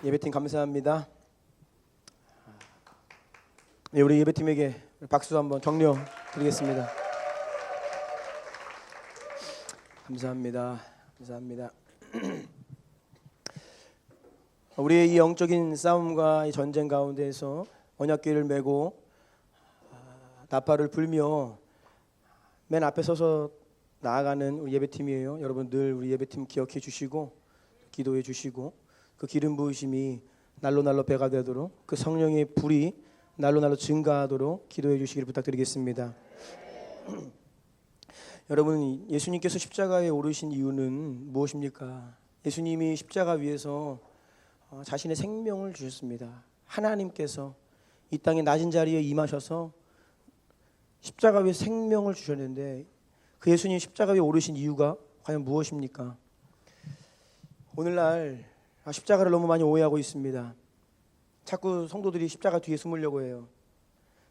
예배팀 감사합니다. 네, 우리 예배팀에게 박수 한번 격려 드리겠습니다. 감사합니다. 감사합니다. 우리의 이 영적인 싸움과 이 전쟁 가운데에서 언약궤를 메고 나팔을 불며 맨 앞에 서서 나아가는 우리 예배팀이에요. 여러분 늘 우리 예배팀 기억해 주시고 기도해 주시고 그 기름 부으심이 날로 배가 되도록 그 성령의 불이 날로 증가하도록 기도해 주시기를 부탁드리겠습니다. 여러분, 예수님께서 십자가에 오르신 이유는 무엇입니까? 예수님이 십자가 위에서 자신의 생명을 주셨습니다. 하나님께서 이 땅의 낮은 자리에 임하셔서 십자가 위에 생명을 주셨는데 그 예수님 십자가 위에 오르신 이유가 과연 무엇입니까? 오늘날 십자가를 너무 많이 오해하고 있습니다. 자꾸 성도들이 십자가 뒤에 숨으려고 해요.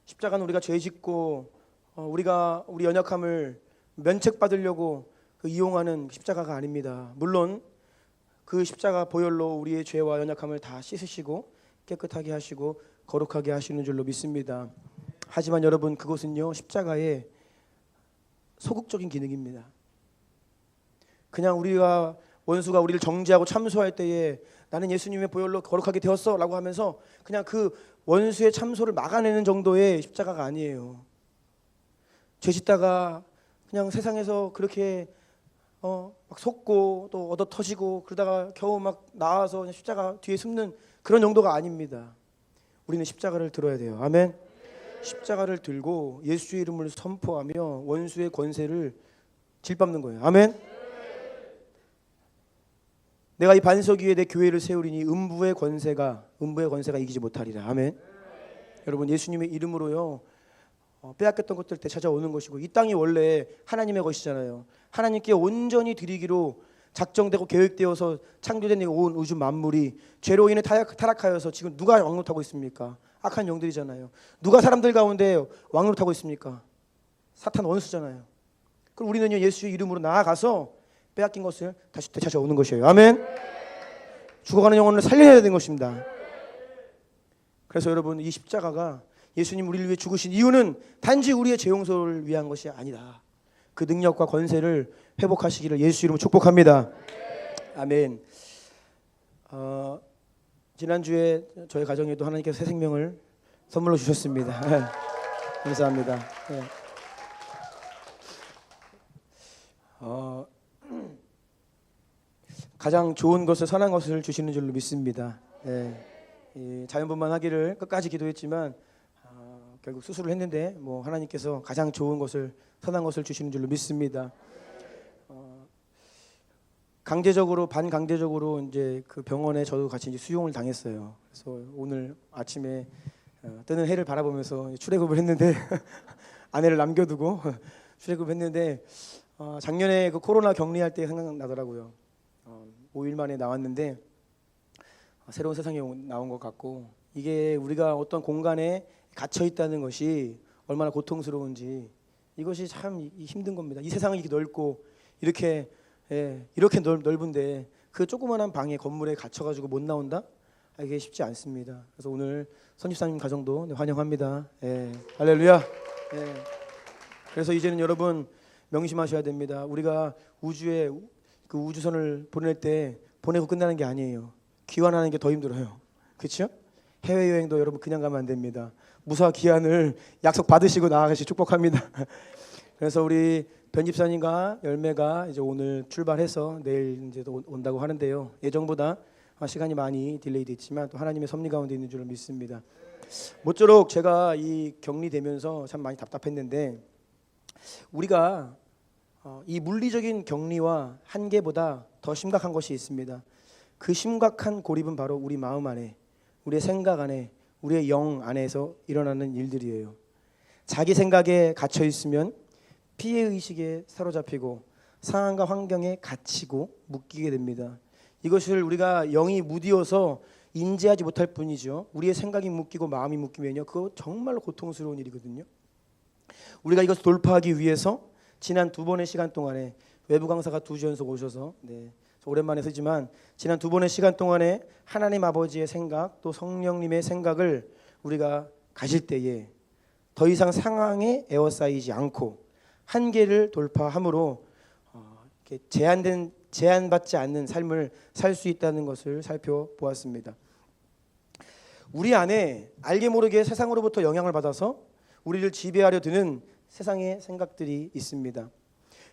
십자가는 우리가 죄 짓고 우리가 우리 연약함을 면책받으려고 이용하는 십자가가 아닙니다. 물론 그 십자가 보혈로 우리의 죄와 연약함을 다 씻으시고 깨끗하게 하시고 거룩하게 하시는 줄로 믿습니다. 하지만 여러분, 그것은요 십자가의 소극적인 기능입니다. 그냥 우리가 원수가 우리를 정죄하고 참소할 때에 나는 예수님의 보혈로 거룩하게 되었어 라고 하면서 그냥 그 원수의 참소를 막아내는 정도의 십자가가 아니에요. 죄 짓다가 그냥 세상에서 그렇게 막 속고 또 얻어 터지고 그러다가 겨우 막 나와서 그냥 십자가 뒤에 숨는 그런 정도가 아닙니다. 우리는 십자가를 들어야 돼요. 아멘. 십자가를 들고 예수의 이름을 선포하며 원수의 권세를 질밟는 거예요. 아멘. 내가 이 반석 위에 내 교회를 세우리니 음부의 권세가 이기지 못하리라. 아멘. 여러분, 예수님의 이름으로요 빼앗겼던 것들 되찾아오는 것이고, 이 땅이 원래 하나님의 것이잖아요. 하나님께 온전히 드리기로 작정되고 계획되어서 창조된 온 우주 만물이 죄로 인해 타락하여서 지금 누가 왕노릇하고 있습니까? 악한 영들이잖아요. 누가 사람들 가운데 왕노릇하고 있습니까? 사탄 원수잖아요. 그럼 우리는요 예수의 이름으로 나아가서 빼앗긴 것을 다시 되찾아오는 것이에요. 아멘. 죽어가는 영혼을 살려야 되는 것입니다. 그래서 여러분, 이 십자가가 예수님 우리를 위해 죽으신 이유는 단지 우리의 죄 용서를 위한 것이 아니다. 그 능력과 권세를 회복하시기를 예수 이름으로 축복합니다. 아멘. 지난주에 저희 가정에도 하나님께서 새 생명을 선물로 주셨습니다. 감사합니다. 가장 좋은 것을, 선한 것을 주시는 줄로 믿습니다. 자연분만하기를 끝까지 기도했지만 결국 수술을 했는데 하나님께서 가장 좋은 것을, 선한 것을 주시는 줄로 믿습니다. 반강제적으로 이제 그 병원에 저도 같이 이제 수용을 당했어요. 그래서 오늘 아침에 뜨는 해를 바라보면서 출애굽을 했는데 아내를 남겨두고 출애굽을 했는데 작년에 그 코로나 격리할 때 생각나더라고요. 5일 만에 나왔는데 새로운 세상에 나온 것 같고, 이게 우리가 어떤 공간에 갇혀 있다는 것이 얼마나 고통스러운지, 이것이 참 힘든 겁니다. 이 세상은 이렇게 넓고 이렇게 넓은데 그 조그만한 방에, 건물에 갇혀가지고 못 나온다? 이게 쉽지 않습니다. 그래서 오늘 선집사님 가정도 환영합니다. 할렐루야. 그래서 이제는 여러분 명심하셔야 됩니다. 우리가 우주에 그 우주선을 보낼 때 보내고 끝나는 게 아니에요. 귀환하는 게 더 힘들어요. 그렇죠? 해외여행도 여러분 그냥 가면 안 됩니다. 무사 귀환을 약속 받으시고 나아가시 축복합니다. 그래서 우리 변집사님과 열매가 이제 오늘 출발해서 내일 이제 온다고 하는데요. 예정보다 시간이 많이 딜레이 됐지만 또 하나님의 섭리 가운데 있는 줄 믿습니다. 모쪼록 제가 이 격리되면서 참 많이 답답했는데, 우리가 이 물리적인 격리와 한계보다 더 심각한 것이 있습니다. 그 심각한 고립은 바로 우리 마음 안에, 우리의 생각 안에, 우리의 영 안에서 일어나는 일들이에요. 자기 생각에 갇혀 있으면 피해의식에 사로잡히고 상황과 환경에 갇히고 묶이게 됩니다. 이것을 우리가 영이 무디어서 인지하지 못할 뿐이죠. 우리의 생각이 묶이고 마음이 묶이면요, 그거 정말로 고통스러운 일이거든요. 우리가 이것을 돌파하기 위해서 지난 2번의 시간 동안에 외부 강사가 2주 연속 오셔서 오랜만에 쓰지만 지난 두 번의 시간 동안에 하나님 아버지의 생각 또 성령님의 생각을 우리가 가질 때에 더 이상 상황에 에워싸이지 않고 한계를 돌파함으로 이렇게 제한받지 않는 삶을 살 수 있다는 것을 살펴보았습니다. 우리 안에 알게 모르게 세상으로부터 영향을 받아서 우리를 지배하려 드는 세상의 생각들이 있습니다.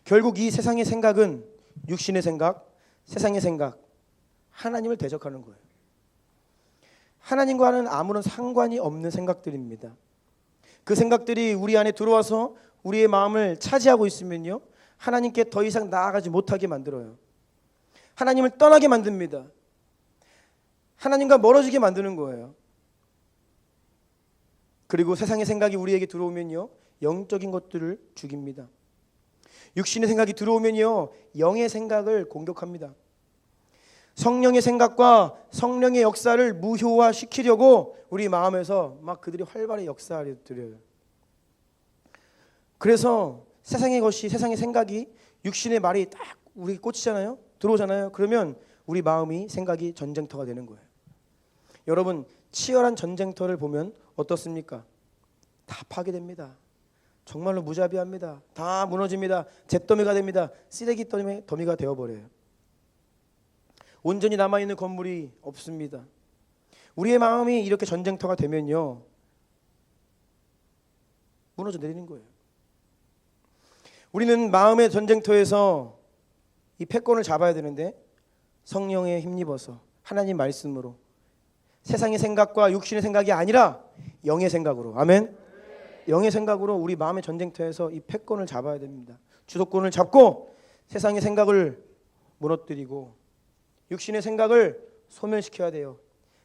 결국 이 세상의 생각은 육신의 생각, 세상의 생각, 하나님을 대적하는 거예요. 하나님과는 아무런 상관이 없는 생각들입니다. 그 생각들이 우리 안에 들어와서 우리의 마음을 차지하고 있으면요, 하나님께 더 이상 나아가지 못하게 만들어요. 하나님을 떠나게 만듭니다. 하나님과 멀어지게 만드는 거예요. 그리고 세상의 생각이 우리에게 들어오면요, 영적인 것들을 죽입니다. 육신의 생각이 들어오면요, 영의 생각을 공격합니다. 성령의 생각과 성령의 역사를 무효화시키려고 우리 마음에서 막 그들이 활발히 역사하려 드려요. 그래서 세상의 것이, 세상의 생각이 육신의 말이 딱 우리 꽂히잖아요. 들어오잖아요. 그러면 우리 마음이, 생각이 전쟁터가 되는 거예요. 여러분, 치열한 전쟁터를 보면 어떻습니까? 다 파괴됩니다. 정말로 무자비합니다. 다 무너집니다. 잿더미가 됩니다. 쓰레기 더미가 되어버려요. 온전히 남아있는 건물이 없습니다. 우리의 마음이 이렇게 전쟁터가 되면요, 무너져 내리는 거예요. 우리는 마음의 전쟁터에서 이 패권을 잡아야 되는데 성령에 힘입어서 하나님 말씀으로 세상의 생각과 육신의 생각이 아니라 영의 생각으로, 아멘, 영의 생각으로 우리 마음의 전쟁터에서 이 패권을 잡아야 됩니다. 주도권을 잡고 세상의 생각을 무너뜨리고 육신의 생각을 소멸시켜야 돼요.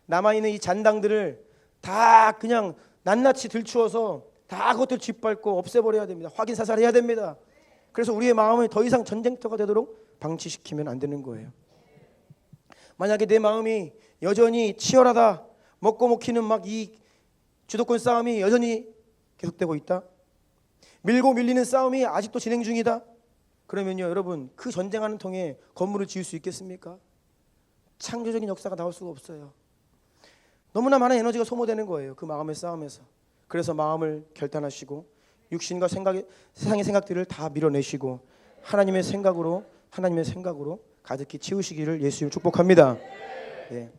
남아있는 이 잔당들을 다 그냥 낱낱이 들추어서 다 그것들 짓밟고 없애버려야 됩니다. 확인사살해야 됩니다. 그래서 우리의 마음을 더 이상 전쟁터가 되도록 방치시키면 안 되는 거예요. 만약에 내 마음이 여전히 치열하다, 먹고 먹히는 막 이 주도권 싸움이 여전히 계속되고 있다, 밀고 밀리는 싸움이 아직도 진행 중이다, 그러면요, 여러분, 그 전쟁하는 통에 건물을 지을 수 있겠습니까? 창조적인 역사가 나올 수가 없어요. 너무나 많은 에너지가 소모되는 거예요, 그 마음의 싸움에서. 그래서 마음을 결단하시고 육신과 세상의 생각들을 다 밀어내시고 하나님의 생각으로 가득히 채우시기를 예수님 축복합니다. 네.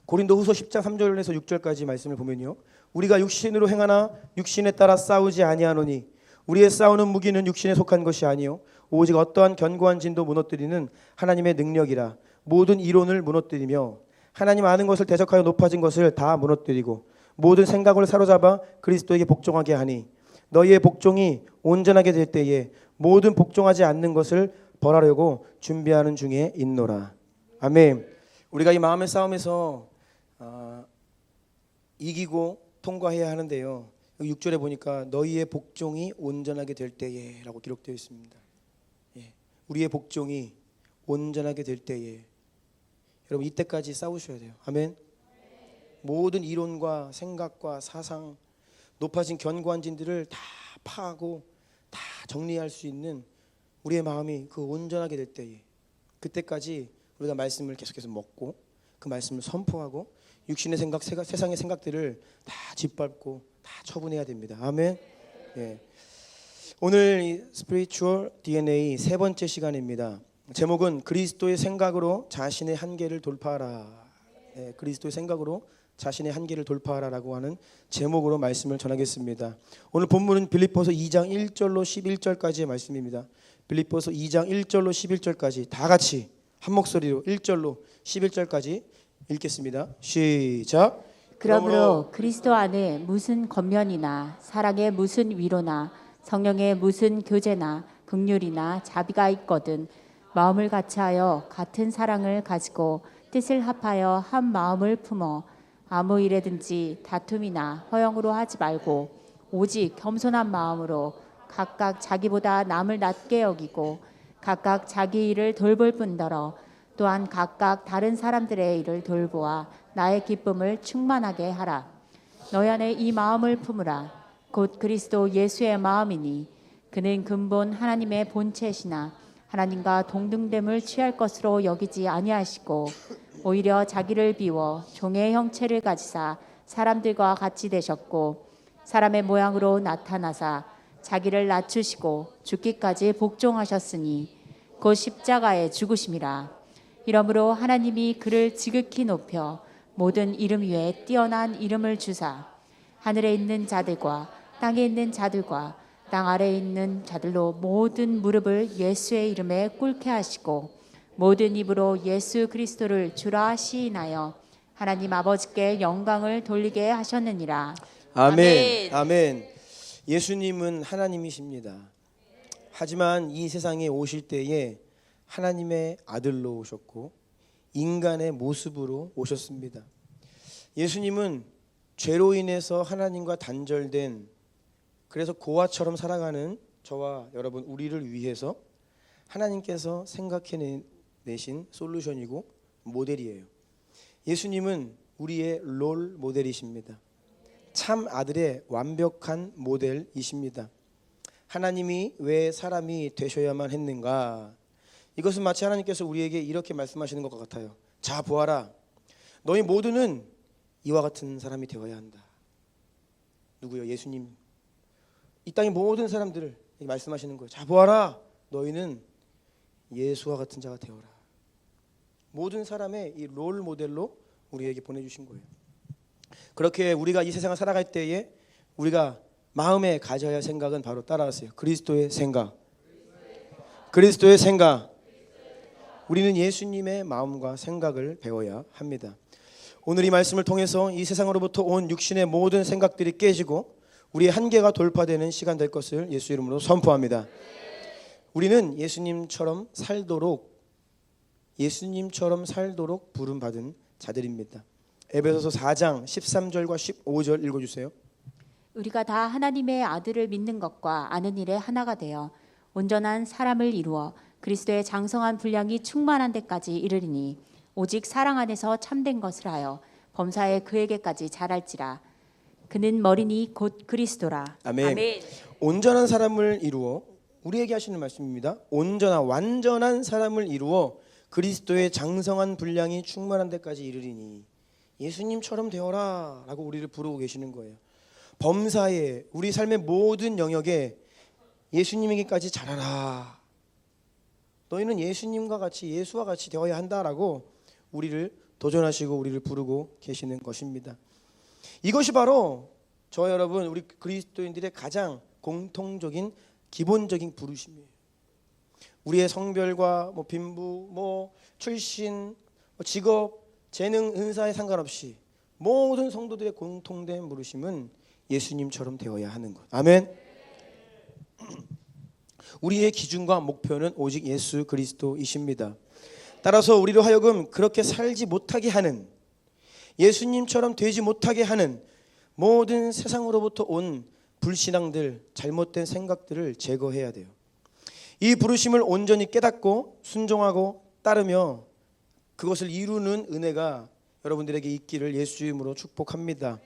고린도후서 10장 3절에서 6절까지 말씀을 보면요, 우리가 육신으로 행하나 육신에 따라 싸우지 아니하노니 우리의 싸우는 무기는 육신에 속한 것이 아니요 오직 어떠한 견고한 진도 무너뜨리는 하나님의 능력이라. 모든 이론을 무너뜨리며 하나님 아는 것을 대적하여 높아진 것을 다 무너뜨리고 모든 생각을 사로잡아 그리스도에게 복종하게 하니 너희의 복종이 온전하게 될 때에 모든 복종하지 않는 것을 벌하려고 준비하는 중에 있노라. 아멘. 우리가 이 마음의 싸움에서 이기고 통과해야 하는데요, 6절에 보니까 너희의 복종이 온전하게 될 때에 라고 기록되어 있습니다. 예. 우리의 복종이 온전하게 될 때에, 여러분 이때까지 싸우셔야 돼요. 아멘. 모든 이론과 생각과 사상, 높아진 견고한 진들을 다 파하고 다 정리할 수 있는 우리의 마음이 그 온전하게 될 때에, 그때까지 우리가 말씀을 계속해서 먹고 그 말씀을 선포하고 육신의 생각, 세상의 생각들을 다 짓밟고 다 처분해야 됩니다. 아멘. 예. 오늘 이 스피리추얼 DNA 세 번째 시간입니다. 제목은 그리스도의 생각으로 자신의 한계를 돌파하라. 예, 그리스도의 생각으로 자신의 한계를 돌파하라라고 하는 제목으로 말씀을 전하겠습니다. 오늘 본문은 빌립보서 2장 1절로 11절까지의 말씀입니다. 빌립보서 2장 1절로 11절까지 다 같이 한 목소리로 1절로 11절까지 읽겠습니다. 시작. 그러므로 그리스도 안에 무슨 겉면이나 사랑의 무슨 위로나 성령의 무슨 교제나 긍휼이나 자비가 있거든 마음을 같이하여 같은 사랑을 가지고 뜻을 합하여 한 마음을 품어 아무 일에든지 다툼이나 허영으로 하지 말고 오직 겸손한 마음으로 각각 자기보다 남을 낮게 여기고 각각 자기 일을 돌볼 뿐더러 또한 각각 다른 사람들의 일을 돌보아 나의 기쁨을 충만하게 하라. 너희 안에 이 마음을 품으라. 곧 그리스도 예수의 마음이니 그는 근본 하나님의 본체시나 하나님과 동등됨을 취할 것으로 여기지 아니하시고 오히려 자기를 비워 종의 형체를 가지사 사람들과 같이 되셨고 사람의 모양으로 나타나사 자기를 낮추시고 죽기까지 복종하셨으니 곧 십자가에 죽으심이라. 이러므로 하나님이 그를 지극히 높여 모든 이름 위에 뛰어난 이름을 주사 하늘에 있는 자들과 땅에 있는 자들과 땅 아래에 있는 자들로 모든 무릎을 예수의 이름에 꿇게 하시고 모든 입으로 예수 그리스도를 주라 시인하여 하나님 아버지께 영광을 돌리게 하셨느니라. 아멘. 아멘. 예수님은 하나님이십니다. 하지만 이 세상에 오실 때에 하나님의 아들로 오셨고 인간의 모습으로 오셨습니다. 예수님은 죄로 인해서 하나님과 단절된, 그래서 고아처럼 살아가는 저와 여러분 우리를 위해서 하나님께서 생각해내신 솔루션이고 모델이에요. 예수님은 우리의 롤 모델이십니다. 참 아들의 완벽한 모델이십니다. 하나님이 왜 사람이 되셔야만 했는가? 이것은 마치 하나님께서 우리에게 이렇게 말씀하시는 것 같아요. 자 보아라, 너희 모두는 이와 같은 사람이 되어야 한다. 누구요? 예수님. 이 땅의 모든 사람들을 말씀하시는 거예요. 자 보아라, 너희는 예수와 같은 자가 되어라. 모든 사람의 이 롤 모델로 우리에게 보내주신 거예요. 그렇게 우리가 이 세상을 살아갈 때에 우리가 마음에 가져야 할 생각은 바로 따라하세요. 그리스도의 생각. 그리스도의 생각. 우리는 예수님의 마음과 생각을 배워야 합니다. 오늘 이 말씀을 통해서 이 세상으로부터 온 육신의 모든 생각들이 깨지고 우리의 한계가 돌파되는 시간 될 것을 예수 이름으로 선포합니다. 우리는 예수님처럼 살도록 부름받은 자들입니다. 에베소서 4장 13절과 15절 읽어주세요. 우리가 다 하나님의 아들을 믿는 것과 아는 일에 하나가 되어 온전한 사람을 이루어 그리스도의 장성한 분량이 충만한 데까지 이르리니 오직 사랑 안에서 참된 것을 하여 범사에 그에게까지 자랄지라. 그는 머리니 곧 그리스도라. 아멘. 아멘. 온전한 사람을 이루어, 우리에게 하시는 말씀입니다. 온전한 완전한 사람을 이루어 그리스도의 장성한 분량이 충만한 데까지 이르리니 예수님처럼 되어라 라고 우리를 부르고 계시는 거예요. 범사에, 우리 삶의 모든 영역에 예수님에게까지 자라라. 너희는 예수님과 같이, 예수와 같이 되어야 한다라고 우리를 도전하시고 우리를 부르고 계시는 것입니다. 이것이 바로 저 여러분 우리 그리스도인들의 가장 공통적인 기본적인 부르심이에요. 우리의 성별과 빈부, 출신, 직업, 재능, 은사에 상관없이 모든 성도들의 공통된 부르심은 예수님처럼 되어야 하는 것. 아멘. 우리의 기준과 목표는 오직 예수 그리스도이십니다. 따라서 우리로 하여금 그렇게 살지 못하게 하는, 예수님처럼 되지 못하게 하는 모든 세상으로부터 온 불신앙들, 잘못된 생각들을 제거해야 돼요. 이 부르심을 온전히 깨닫고 순종하고 따르며 그것을 이루는 은혜가 여러분들에게 있기를 예수 이름으로 축복합니다.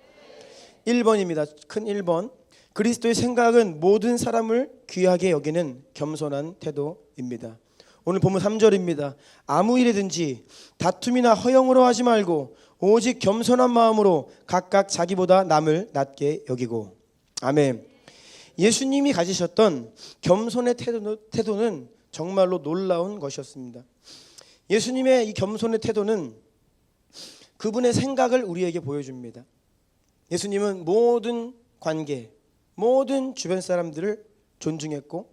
1번입니다. 큰 1번. 그리스도의 생각은 모든 사람을 귀하게 여기는 겸손한 태도입니다. 오늘 본문 3절입니다. 아무 일이든지 다툼이나 허영으로 하지 말고 오직 겸손한 마음으로 각각 자기보다 남을 낮게 여기고. 아멘. 예수님이 가지셨던 겸손의 태도는 정말로 놀라운 것이었습니다. 예수님의 이 겸손의 태도는 그분의 생각을 우리에게 보여줍니다. 예수님은 모든 관계, 모든 주변 사람들을 존중했고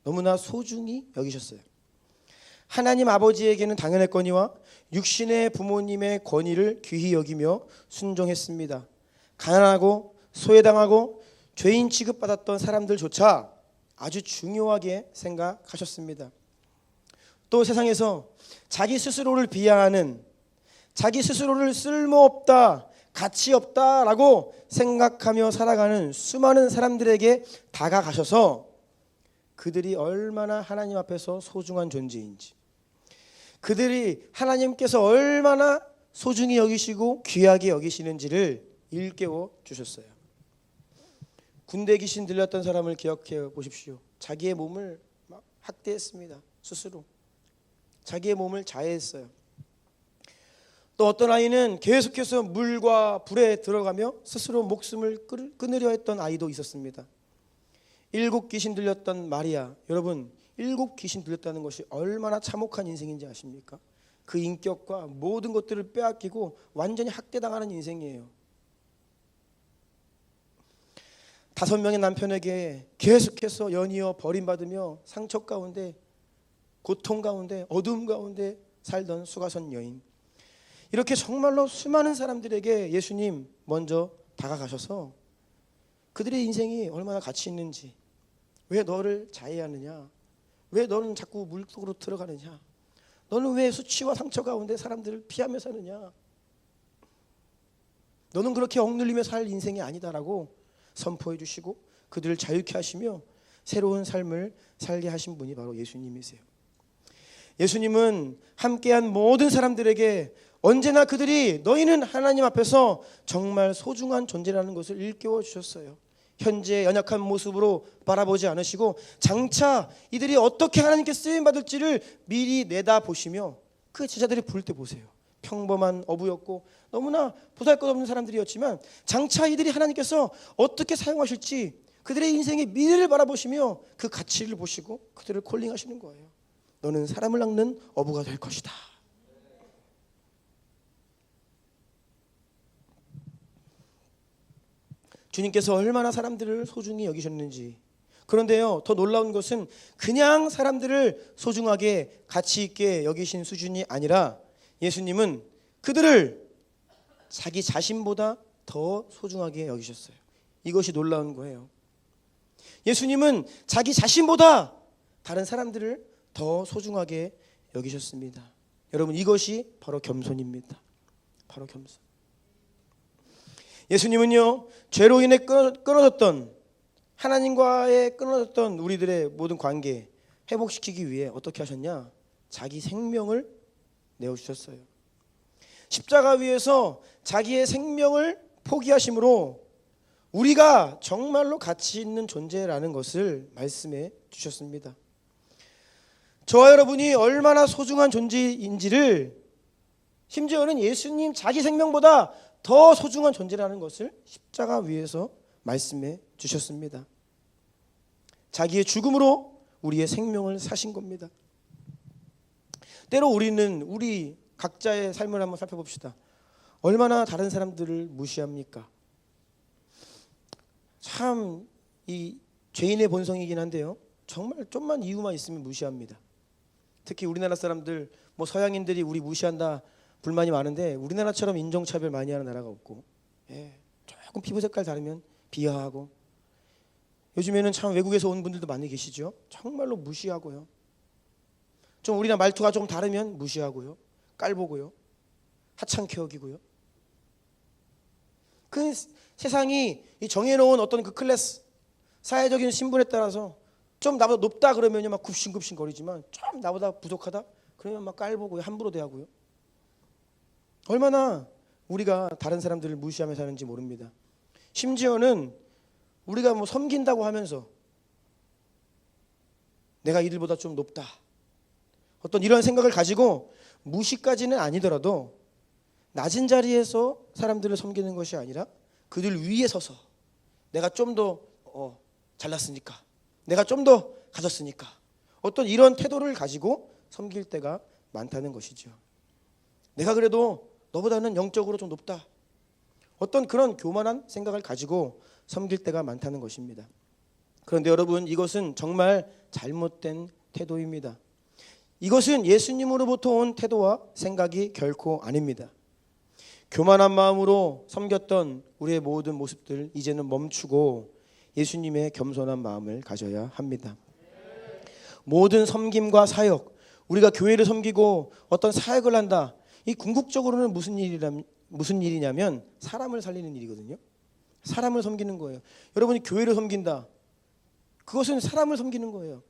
너무나 소중히 여기셨어요. 하나님 아버지에게는 당연했거니와 육신의 부모님의 권위를 귀히 여기며 순종했습니다. 가난하고 소외당하고 죄인 취급받았던 사람들조차 아주 중요하게 생각하셨습니다. 또 세상에서 자기 스스로를 비하하는, 자기 스스로를 쓸모없다, 가치 없다라고 생각하며 살아가는 수많은 사람들에게 다가가셔서 그들이 얼마나 하나님 앞에서 소중한 존재인지, 그들이 하나님께서 얼마나 소중히 여기시고 귀하게 여기시는지를 일깨워 주셨어요. 군대 귀신 들렸던 사람을 기억해 보십시오. 자기의 몸을 막 학대했습니다. 스스로 자기의 몸을 자해했어요. 또 어떤 아이는 계속해서 물과 불에 들어가며 스스로 목숨을 끊으려 했던 아이도 있었습니다. 7 귀신 들렸던 마리아, 여러분 7 귀신 들렸다는 것이 얼마나 참혹한 인생인지 아십니까? 그 인격과 모든 것들을 빼앗기고 완전히 학대당하는 인생이에요. 5명의 남편에게 계속해서 연이어 버림받으며 상처 가운데, 고통 가운데, 어두움 가운데 살던 수가선 여인. 이렇게 정말로 수많은 사람들에게 예수님 먼저 다가가셔서 그들의 인생이 얼마나 가치 있는지, 왜 너를 자해하느냐, 왜 너는 자꾸 물속으로 들어가느냐, 너는 왜 수치와 상처 가운데 사람들을 피하며 사느냐, 너는 그렇게 억눌리며 살 인생이 아니다라고 선포해 주시고 그들을 자유케 하시며 새로운 삶을 살게 하신 분이 바로 예수님이세요. 예수님은 함께한 모든 사람들에게 언제나 그들이 너희는 하나님 앞에서 정말 소중한 존재라는 것을 일깨워 주셨어요. 현재 연약한 모습으로 바라보지 않으시고 장차 이들이 어떻게 하나님께 쓰임받을지를 미리 내다보시며 그 제자들이 부를 때 보세요. 평범한 어부였고 너무나 보잘것없는 사람들이었지만 장차 이들이 하나님께서 어떻게 사용하실지 그들의 인생의 미래를 바라보시며 그 가치를 보시고 그들을 콜링하시는 거예요. 너는 사람을 낚는 어부가 될 것이다. 주님께서 얼마나 사람들을 소중히 여기셨는지. 그런데요, 더 놀라운 것은 그냥 사람들을 소중하게 가치 있게 여기신 수준이 아니라 예수님은 그들을 자기 자신보다 더 소중하게 여기셨어요. 이것이 놀라운 거예요. 예수님은 자기 자신보다 다른 사람들을 더 소중하게 여기셨습니다. 여러분, 이것이 바로 겸손입니다. 바로 겸손. 예수님은요, 죄로 인해 끊어졌던, 하나님과의 끊어졌던 우리들의 모든 관계 회복시키기 위해 어떻게 하셨냐? 자기 생명을 내어주셨어요. 십자가 위에서 자기의 생명을 포기하심으로 우리가 정말로 가치 있는 존재라는 것을 말씀해 주셨습니다. 저와 여러분이 얼마나 소중한 존재인지를, 심지어는 예수님 자기 생명보다 더 소중한 존재라는 것을 십자가 위에서 말씀해 주셨습니다. 자기의 죽음으로 우리의 생명을 사신 겁니다. 때로 우리는 우리 각자의 삶을 한번 살펴봅시다. 얼마나 다른 사람들을 무시합니까? 참 이 죄인의 본성이긴 한데요, 정말 좀만 이유만 있으면 무시합니다. 특히 우리나라 사람들, 뭐 서양인들이 우리 무시한다 불만이 많은데 우리나라처럼 인종차별 많이 하는 나라가 없고, 조금 피부 색깔 다르면 비하하고, 요즘에는 참 외국에서 온 분들도 많이 계시죠. 정말로 무시하고요. 좀 우리나라 말투가 조금 다르면 무시하고요, 깔보고요, 하찮게 여기고요. 그 세상이 이 정해놓은 어떤 그 클래스, 사회적인 신분에 따라서 좀 나보다 높다 그러면요 막 굽신굽신 거리지만 좀 나보다 부족하다 그러면 막 깔보고요, 함부로 대하고요. 얼마나 우리가 다른 사람들을 무시하며 사는지 모릅니다. 심지어는 우리가 뭐 섬긴다고 하면서 내가 이들보다 좀 높다, 어떤 이런 생각을 가지고, 무시까지는 아니더라도 낮은 자리에서 사람들을 섬기는 것이 아니라 그들 위에 서서 내가 좀 더 잘났으니까, 내가 좀 더 가졌으니까, 어떤 이런 태도를 가지고 섬길 때가 많다는 것이죠. 내가 그래도 너보다는 영적으로 좀 높다, 어떤 그런 교만한 생각을 가지고 섬길 때가 많다는 것입니다. 그런데 여러분, 이것은 정말 잘못된 태도입니다. 이것은 예수님으로부터 온 태도와 생각이 결코 아닙니다. 교만한 마음으로 섬겼던 우리의 모든 모습들 이제는 멈추고 예수님의 겸손한 마음을 가져야 합니다. 모든 섬김과 사역, 우리가 교회를 섬기고 어떤 사역을 한다, 이 궁극적으로는 무슨 일이냐면 사람을 살리는 일이거든요. 사람을 섬기는 거예요. 여러분이 교회를 섬긴다, 그것은 사람을 섬기는 거예요.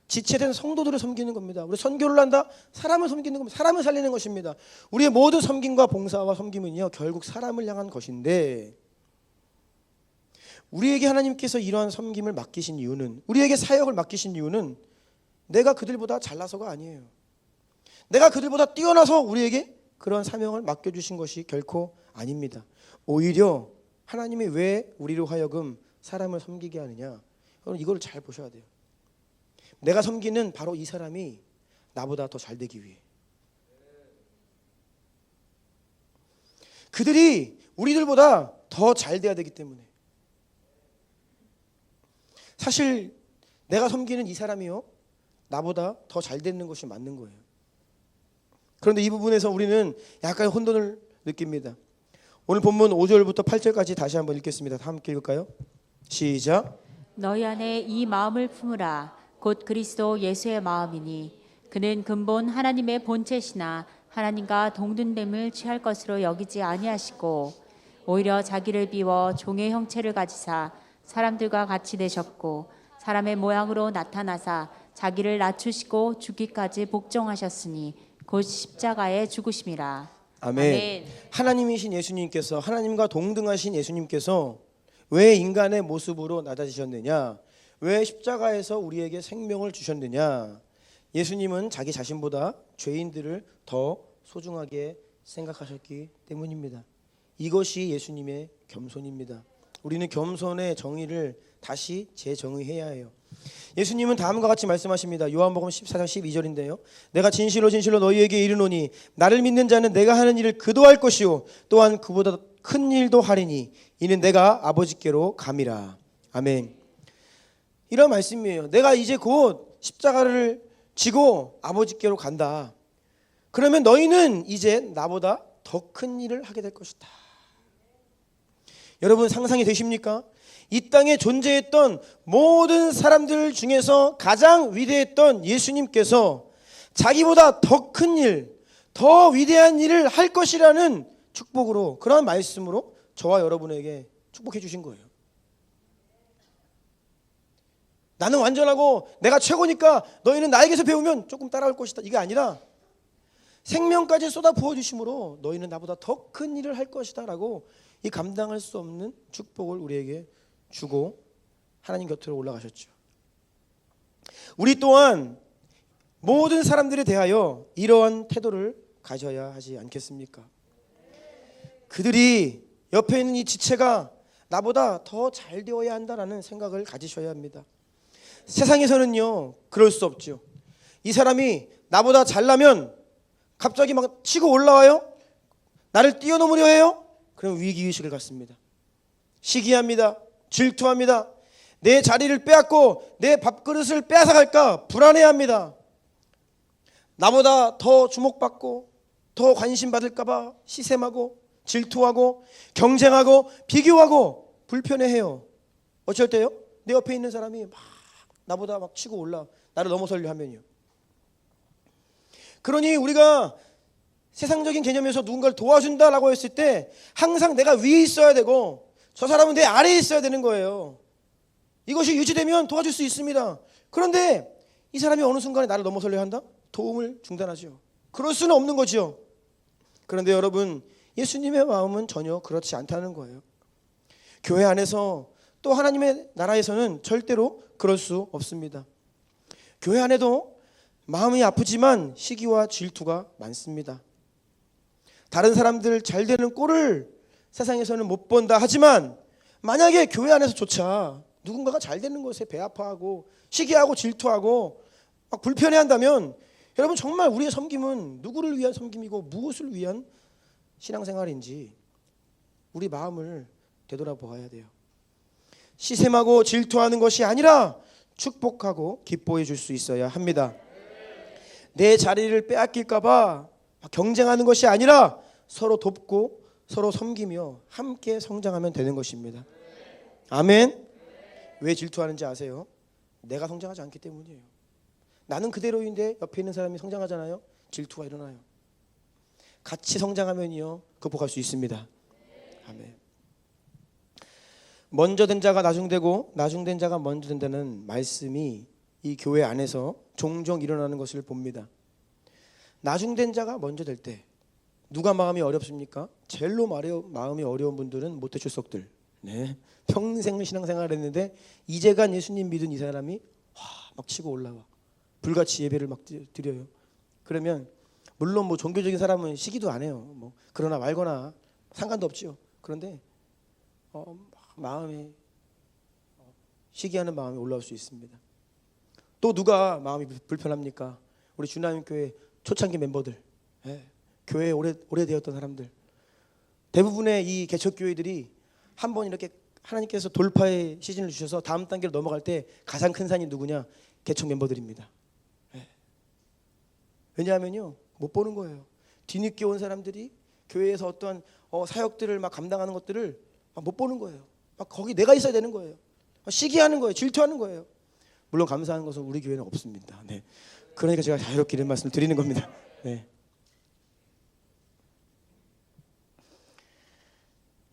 지체된 성도들을 섬기는 겁니다. 우리 선교를 한다, 사람을 섬기는 겁니다. 사람을 살리는 것입니다. 우리의 모든 섬김과 봉사와 섬김은요 결국 사람을 향한 것인데, 우리에게 하나님께서 이러한 섬김을 맡기신 이유는, 우리에게 사역을 맡기신 이유는 내가 그들보다 잘나서가 아니에요. 내가 그들보다 뛰어나서 우리에게 그런 사명을 맡겨주신 것이 결코 아닙니다. 오히려 하나님이 왜 우리로 하여금 사람을 섬기게 하느냐, 여러분 이걸 잘 보셔야 돼요. 내가 섬기는 바로 이 사람이 나보다 더 잘 되기 위해, 그들이 우리들보다 더 잘 돼야 되기 때문에. 사실 내가 섬기는 이 사람이요, 나보다 더 잘 되는 것이 맞는 거예요. 그런데 이 부분에서 우리는 약간 혼돈을 느낍니다. 오늘 본문 5절부터 8절까지 다시 한번 읽겠습니다. 다 함께 읽을까요? 시작. 너희 안에 이 마음을 품으라. 곧 그리스도 예수의 마음이니 그는 근본 하나님의 본체시나 하나님과 동등됨을 취할 것으로 여기지 아니하시고 오히려 자기를 비워 종의 형체를 가지사 사람들과 같이 되셨고 사람의 모양으로 나타나사 자기를 낮추시고 죽기까지 복종하셨으니 곧 십자가에 죽으심이라. 아멘. 하나님이신 예수님께서, 하나님과 동등하신 예수님께서 왜 인간의 모습으로 낮아지셨느냐, 왜 십자가에서 우리에게 생명을 주셨느냐. 예수님은 자기 자신보다 죄인들을 더 소중하게 생각하셨기 때문입니다. 이것이 예수님의 겸손입니다. 우리는 겸손의 정의를 다시 재정의해야 해요. 예수님은 다음과 같이 말씀하십니다. 요한복음 14장 12절인데요. 내가 진실로 진실로 너희에게 이르노니 나를 믿는 자는 내가 하는 일을 그도 할 것이요 또한 그보다 큰 일도 하리니 이는 내가 아버지께로 감이라. 아멘. 이런 말씀이에요. 내가 이제 곧 십자가를 지고 아버지께로 간다. 그러면 너희는 이제 나보다 더 큰 일을 하게 될 것이다. 여러분 상상이 되십니까? 이 땅에 존재했던 모든 사람들 중에서 가장 위대했던 예수님께서 자기보다 더 큰 일, 더 위대한 일을 할 것이라는 축복으로, 그러한 말씀으로 저와 여러분에게 축복해 주신 거예요. 나는 완전하고 내가 최고니까 너희는 나에게서 배우면 조금 따라올 것이다, 이게 아니라 생명까지 쏟아 부어주심으로 너희는 나보다 더 큰 일을 할 것이다 라고 이 감당할 수 없는 축복을 우리에게 주고 하나님 곁으로 올라가셨죠. 우리 또한 모든 사람들에 대하여 이러한 태도를 가져야 하지 않겠습니까? 그들이 옆에 있는 이 지체가 나보다 더 잘 되어야 한다라는 생각을 가지셔야 합니다. 세상에서는요 그럴 수 없죠. 이 사람이 나보다 잘나면 갑자기 막 치고 올라와요. 나를 뛰어넘으려 해요. 그럼 위기의식을 갖습니다. 시기합니다. 질투합니다. 내 자리를 빼앗고 내 밥그릇을 빼앗아갈까 불안해합니다. 나보다 더 주목받고 더 관심받을까 봐 시샘하고 질투하고 경쟁하고 비교하고 불편해해요. 어쩔 때요? 내 옆에 있는 사람이 막 나보다 막 치고 올라 나를 넘어서려 하면요. 그러니 우리가 세상적인 개념에서 누군가를 도와준다라고 했을 때 항상 내가 위에 있어야 되고 저 사람은 내 아래에 있어야 되는 거예요. 이것이 유지되면 도와줄 수 있습니다. 그런데 이 사람이 어느 순간에 나를 넘어서려 한다? 도움을 중단하죠. 그럴 수는 없는 거죠. 그런데 여러분, 예수님의 마음은 전혀 그렇지 않다는 거예요. 교회 안에서 또 하나님의 나라에서는 절대로 그럴 수 없습니다. 교회 안에도 마음이 아프지만 시기와 질투가 많습니다. 다른 사람들 잘 되는 꼴을 세상에서는 못 본다 하지만 만약에 교회 안에서조차 누군가가 잘 되는 것에 배 아파하고 시기하고 질투하고 막 불편해한다면 여러분 정말 우리의 섬김은 누구를 위한 섬김이고 무엇을 위한 신앙생활인지 우리 마음을 되돌아보아야 돼요. 시샘하고 질투하는 것이 아니라 축복하고 기뻐해 줄 수 있어야 합니다. 내 자리를 빼앗길까 봐 경쟁하는 것이 아니라 서로 돕고 서로 섬기며 함께 성장하면 되는 것입니다. 아멘. 왜 질투하는지 아세요? 내가 성장하지 않기 때문이에요. 나는 그대로인데 옆에 있는 사람이 성장하잖아요. 질투가 일어나요. 같이 성장하면요 극복할 수 있습니다. 아멘. 먼저 된 자가 나중되고 나중된 자가 먼저 된다는 말씀이 이 교회 안에서 종종 일어나는 것을 봅니다. 나중된 자가 먼저 될 때 누가 마음이 어렵습니까? 제일로 마음이 어려운 분들은 모태출석들. 네. 평생 신앙생활을 했는데 이제간 예수님 믿은 이 사람이 막 치고 올라와. 불같이 예배를 막 드려요. 그러면 물론 뭐 종교적인 사람은 시기도 안 해요. 뭐 그러나 말거나 상관도 없죠. 그런데 마음에 시기하는 마음이 올라올 수 있습니다. 또 누가 마음이 불편합니까? 우리 주나님교회 초창기 멤버들, 교회에 오래되었던 사람들, 대부분의 이 개척교회들이 한번 이렇게 하나님께서 돌파의 시즌을 주셔서 다음 단계로 넘어갈 때 가장 큰 산이 누구냐? 개척 멤버들입니다. 왜냐하면요, 못 보는 거예요. 뒤늦게 온 사람들이 교회에서 어떠한 사역들을 막 감당하는 것들을 못 보는 거예요. 막 거기 내가 있어야 되는 거예요. 시기하는 거예요. 질투하는 거예요. 물론 감사한 것은 우리 교회는 없습니다. 네. 그러니까 제가 자유롭게 이런 말씀을 드리는 겁니다. 네.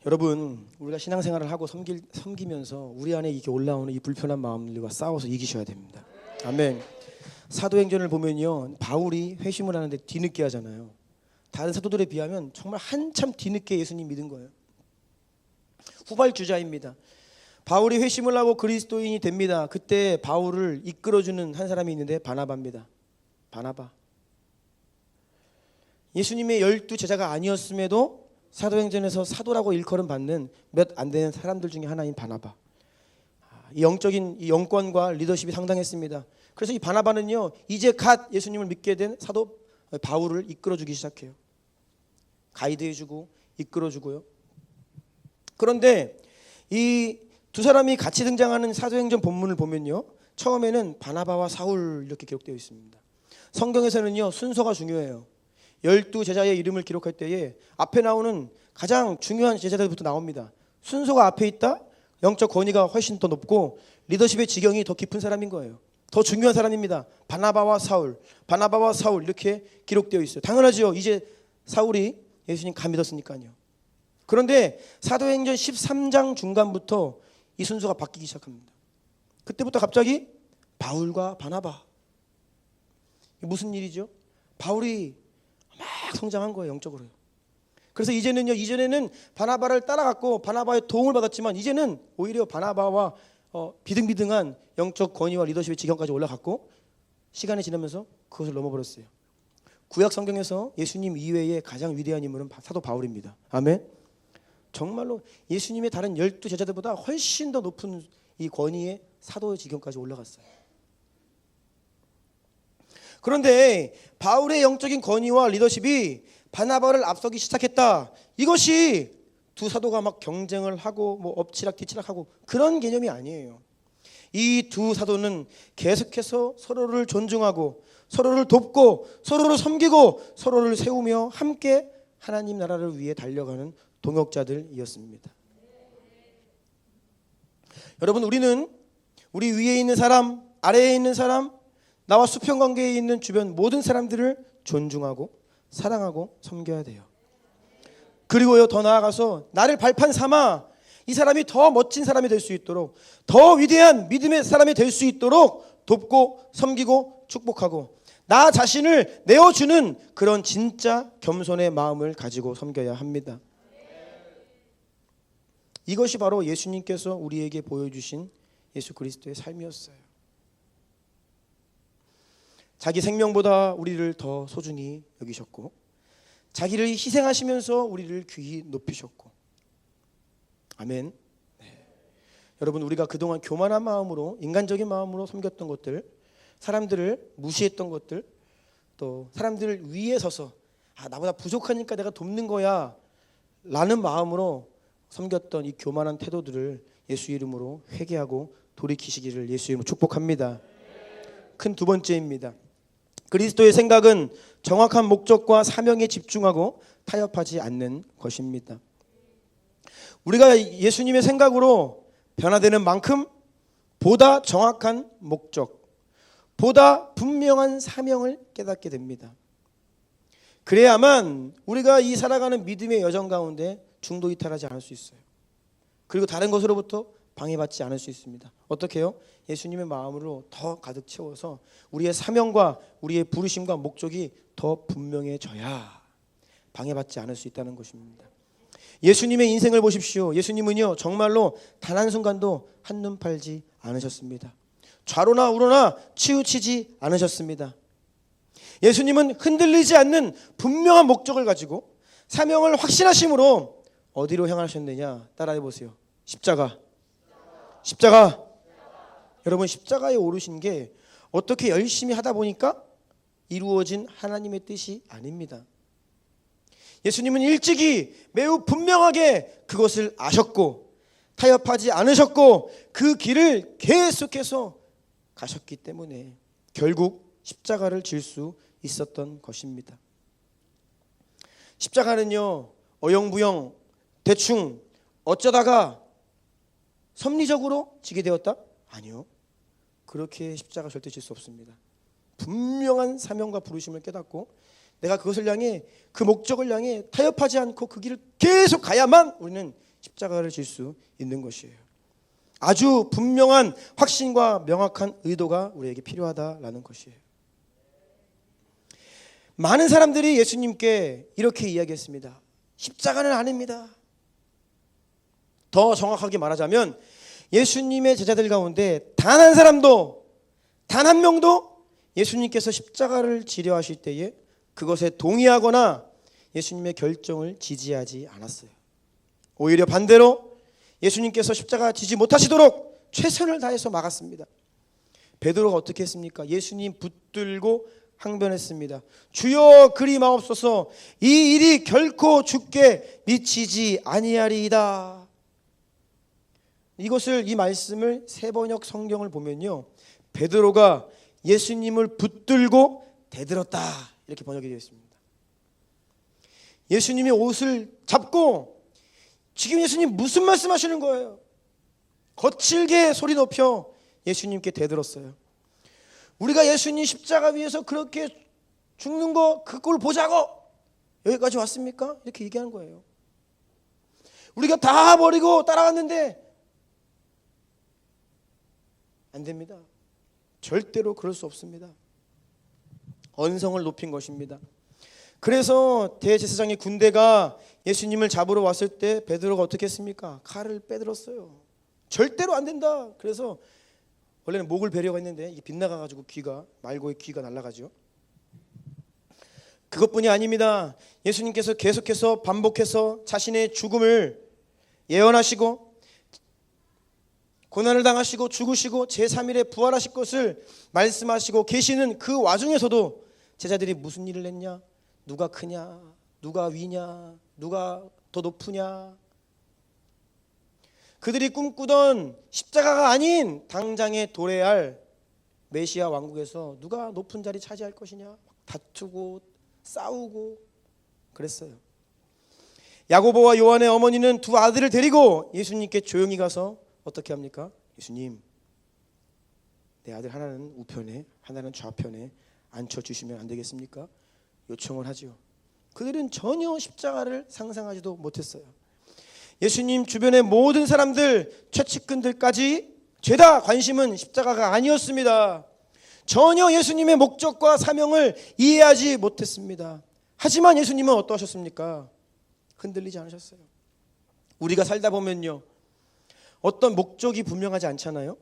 여러분, 우리가 신앙생활을 하고 섬기면서 우리 안에 이렇게 올라오는 이 불편한 마음들과 싸워서 이기셔야 됩니다. 아멘. 사도행전을 보면요, 바울이 회심을 하는데 뒤늦게 하잖아요. 다른 사도들에 비하면 정말 한참 뒤늦게 예수님 믿은 거예요. 후발주자입니다. 바울이 회심을 하고 그리스도인이 됩니다. 그때 바울을 이끌어주는 한 사람이 있는데 바나바입니다. 바나바. 예수님의 12 제자가 아니었음에도 사도행전에서 사도라고 일컬음 받는 몇 안 되는 사람들 중에 하나인 바나바. 이 영적인 이 영권과 리더십이 상당했습니다. 그래서 이 바나바는요, 이제 갓 예수님을 믿게 된 사도 바울을 이끌어주기 시작해요. 가이드해주고 이끌어주고요. 그런데 이 두 사람이 같이 등장하는 사도행전 본문을 보면요, 처음에는 바나바와 사울 이렇게 기록되어 있습니다. 성경에서는요, 순서가 중요해요. 12 제자의 이름을 기록할 때에 앞에 나오는 가장 중요한 제자들부터 나옵니다. 순서가 앞에 있다? 영적 권위가 훨씬 더 높고 리더십의 지경이 더 깊은 사람인 거예요. 더 중요한 사람입니다. 바나바와 사울, 바나바와 사울 이렇게 기록되어 있어요. 당연하죠. 이제 사울이 예수님 감 믿었으니까요. 그런데 사도행전 13장 중간부터 이 순서가 바뀌기 시작합니다. 그때부터 갑자기 바울과 바나바. 무슨 일이죠? 바울이 막 성장한 거예요, 영적으로요. 그래서 이전에는 바나바를 따라갔고 바나바의 도움을 받았지만 이제는 오히려 바나바와 비등비등한 영적 권위와 리더십의 지경까지 올라갔고 시간이 지나면서 그것을 넘어버렸어요. 구약 성경에서 예수님 이외에 가장 위대한 인물은 사도 바울입니다. 아멘. 정말로 예수님의 다른 12 제자들보다 훨씬 더 높은 이 권위의 사도의 지경까지 올라갔어요. 그런데 바울의 영적인 권위와 리더십이 바나바를 앞서기 시작했다. 이것이 두 사도가 막 경쟁을 하고 뭐 엎치락뒤치락하고 그런 개념이 아니에요. 이 두 사도는 계속해서 서로를 존중하고 서로를 돕고 서로를 섬기고 서로를 세우며 함께 하나님 나라를 위해 달려가는 동역자들이었습니다. 여러분, 우리는 우리 위에 있는 사람, 아래에 있는 사람, 나와 수평 관계에 있는 주변 모든 사람들을 존중하고 사랑하고 섬겨야 돼요. 그리고요, 더 나아가서 나를 발판 삼아 이 사람이 더 멋진 사람이 될 수 있도록, 더 위대한 믿음의 사람이 될 수 있도록 돕고 섬기고 축복하고 나 자신을 내어주는 그런 진짜 겸손의 마음을 가지고 섬겨야 합니다. 이것이 바로 예수님께서 우리에게 보여주신 예수 그리스도의 삶이었어요. 자기 생명보다 우리를 더 소중히 여기셨고 자기를 희생하시면서 우리를 귀히 높이셨고. 아멘. 네. 여러분, 우리가 그동안 교만한 마음으로, 인간적인 마음으로 섬겼던 것들, 사람들을 무시했던 것들, 또 사람들을 위에 서서 나보다 부족하니까 내가 돕는 거야 라는 마음으로 섬겼던 이 교만한 태도들을 예수 이름으로 회개하고 돌이키시기를 예수 이름으로 축복합니다. 큰 두 번째입니다. 그리스도의 생각은 정확한 목적과 사명에 집중하고 타협하지 않는 것입니다. 우리가 예수님의 생각으로 변화되는 만큼 보다 정확한 목적, 보다 분명한 사명을 깨닫게 됩니다. 그래야만 우리가 이 살아가는 믿음의 여정 가운데 중도 이탈하지 않을 수 있어요. 그리고 다른 것으로부터 방해받지 않을 수 있습니다. 어떻게 해요? 예수님의 마음으로 더 가득 채워서 우리의 사명과 우리의 부르심과 목적이 더 분명해져야 방해받지 않을 수 있다는 것입니다. 예수님의 인생을 보십시오. 예수님은요, 정말로 단 한순간도 한눈 팔지 않으셨습니다. 좌로나 우로나 치우치지 않으셨습니다. 예수님은 흔들리지 않는 분명한 목적을 가지고 사명을 확신하심으로 어디로 향하셨느냐? 따라해 보세요. 십자가. 십자가. 여러분, 십자가에 오르신 게 어떻게 열심히 하다 보니까 이루어진 하나님의 뜻이 아닙니다. 예수님은 일찍이 매우 분명하게 그것을 아셨고 타협하지 않으셨고 그 길을 계속해서 가셨기 때문에 결국 십자가를 질 수 있었던 것입니다. 십자가는요, 어영부영 대충 어쩌다가 섭리적으로 지게 되었다? 아니요. 그렇게 십자가 절대 질 수 없습니다. 분명한 사명과 부르심을 깨닫고 내가 그것을 향해 그 목적을 향해 타협하지 않고 그 길을 계속 가야만 우리는 십자가를 질 수 있는 것이에요. 아주 분명한 확신과 명확한 의도가 우리에게 필요하다라는 것이에요. 많은 사람들이 예수님께 이렇게 이야기했습니다. 십자가는 아닙니다. 더 정확하게 말하자면 예수님의 제자들 가운데 단 한 사람도, 단 한 명도 예수님께서 십자가를 지려 하실 때에 그것에 동의하거나 예수님의 결정을 지지하지 않았어요. 오히려 반대로 예수님께서 십자가 지지 못하시도록 최선을 다해서 막았습니다. 베드로가 어떻게 했습니까? 예수님 붙들고 항변했습니다. 주여 그리 마옵소서, 이 일이 결코 주께 미치지 아니하리이다. 이 말씀을 세번역 성경을 보면요, 베드로가 예수님을 붙들고 대들었다 이렇게 번역이 되어 있습니다. 예수님의 옷을 잡고 지금 예수님 무슨 말씀하시는 거예요? 거칠게 소리 높여 예수님께 대들었어요. 우리가 예수님 십자가 위에서 그렇게 죽는 거 그걸 보자고 여기까지 왔습니까? 이렇게 얘기하는 거예요. 우리가 다 버리고 따라왔는데 안 됩니다. 절대로 그럴 수 없습니다. 언성을 높인 것입니다. 그래서 대제사장의 군대가 예수님을 잡으러 왔을 때 베드로가 어떻게 했습니까? 칼을 빼들었어요. 절대로 안 된다. 그래서 원래는 목을 베려가 했는데 이게 빗나가가지고 말고의 귀가 날아가죠. 그것뿐이 아닙니다. 예수님께서 계속해서 반복해서 자신의 죽음을 예언하시고 고난을 당하시고 죽으시고 제3일에 부활하실 것을 말씀하시고 계시는 그 와중에서도 제자들이 무슨 일을 했냐? 누가 크냐? 누가 위냐? 누가 더 높으냐? 그들이 꿈꾸던 십자가가 아닌 당장에 도래할 메시아 왕국에서 누가 높은 자리 차지할 것이냐? 다투고 싸우고 그랬어요. 야고보와 요한의 어머니는 두 아들을 데리고 예수님께 조용히 가서 어떻게 합니까? 예수님, 내 아들 하나는 우편에 하나는 좌편에 앉혀주시면 안 되겠습니까? 요청을 하죠. 그들은 전혀 십자가를 상상하지도 못했어요. 예수님 주변의 모든 사람들, 최측근들까지 죄다 관심은 십자가가 아니었습니다. 전혀 예수님의 목적과 사명을 이해하지 못했습니다. 하지만 예수님은 어떠하셨습니까? 흔들리지 않으셨어요. 우리가 살다 보면요, 어떤 목적이 분명하지 않잖아요.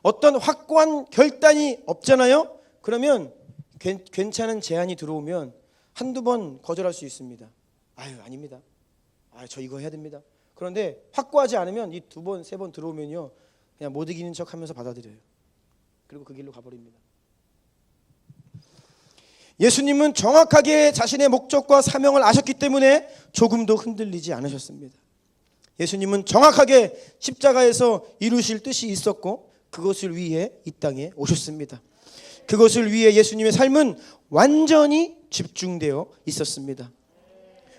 어떤 확고한 결단이 없잖아요. 그러면 괜찮은 제안이 들어오면 한두 번 거절할 수 있습니다. 아닙니다. 저 이거 해야 됩니다. 그런데 확고하지 않으면 이 두 번, 세 번 들어오면요, 그냥 못 이기는 척 하면서 받아들여요. 그리고 그 길로 가버립니다. 예수님은 정확하게 자신의 목적과 사명을 아셨기 때문에 조금도 흔들리지 않으셨습니다. 예수님은 정확하게 십자가에서 이루실 뜻이 있었고 그것을 위해 이 땅에 오셨습니다. 그것을 위해 예수님의 삶은 완전히 집중되어 있었습니다.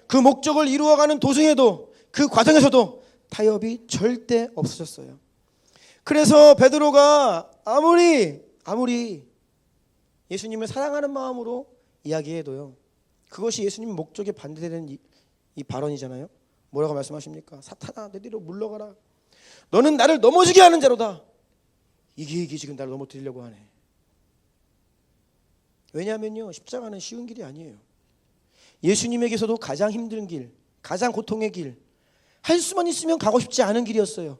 그 목적을 이루어가는 도중에도 그 과정에서도 타협이 절대 없으셨어요. 그래서 베드로가 아무리 예수님을 사랑하는 마음으로 이야기해도요, 그것이 예수님 목적에 반대되는 이 발언이잖아요. 뭐라고 말씀하십니까? 사탄아, 내 뒤로 물러가라. 너는 나를 넘어지게 하는 자로다. 이게 지금 나를 넘어뜨리려고 하네. 왜냐하면요, 십자가는 쉬운 길이 아니에요. 예수님에게서도 가장 힘든 길, 가장 고통의 길, 할 수만 있으면 가고 싶지 않은 길이었어요.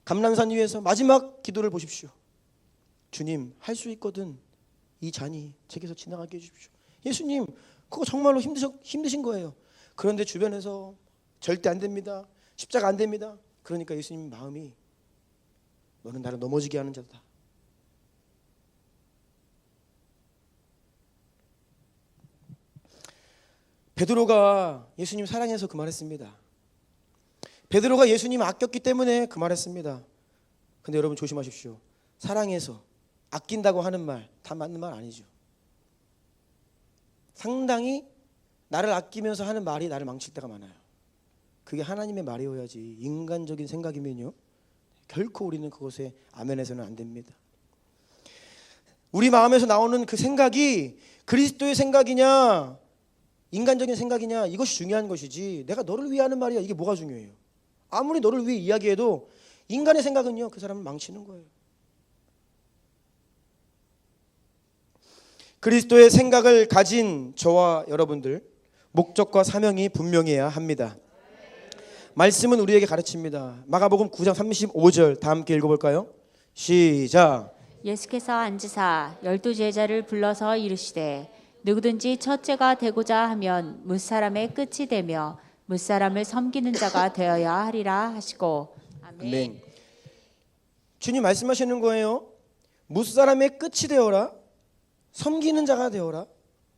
감람산 위에서 마지막 기도를 보십시오. 주님, 할 수 있거든 이 잔이 제게서 지나가게 해주십시오. 예수님, 그거 정말로 힘드신 거예요. 그런데 주변에서 절대 안 됩니다, 십자가 안 됩니다. 그러니까 예수님 마음이 너는 나를 넘어지게 하는 자다. 베드로가 예수님 사랑해서 그 말했습니다. 베드로가 예수님 아꼈기 때문에 그 말했습니다. 근데 여러분 조심하십시오. 사랑해서 아낀다고 하는 말 다 맞는 말 아니죠. 상당히 나를 아끼면서 하는 말이 나를 망칠 때가 많아요. 그게 하나님의 말이어야지 인간적인 생각이면요, 결코 우리는 그것에 아멘해서는 안 됩니다. 우리 마음에서 나오는 그 생각이 그리스도의 생각이냐 인간적인 생각이냐, 이것이 중요한 것이지 내가 너를 위해 하는 말이야, 이게 뭐가 중요해요. 아무리 너를 위해 이야기해도 인간의 생각은요, 그 사람을 망치는 거예요. 그리스도의 생각을 가진 저와 여러분들, 목적과 사명이 분명해야 합니다. 말씀은 우리에게 가르칩니다. 마가복음 9장 35절 다 함께 읽어볼까요? 시작. 예수께서 앉으사 12 제자를 불러서 이르시되 누구든지 첫째가 되고자 하면 뭇사람의 끝이 되며 뭇사람을 섬기는 자가 되어야 하리라 하시고. 아멘. 아멘. 주님 말씀하시는 거예요. 뭇사람의 끝이 되어라, 섬기는 자가 되어라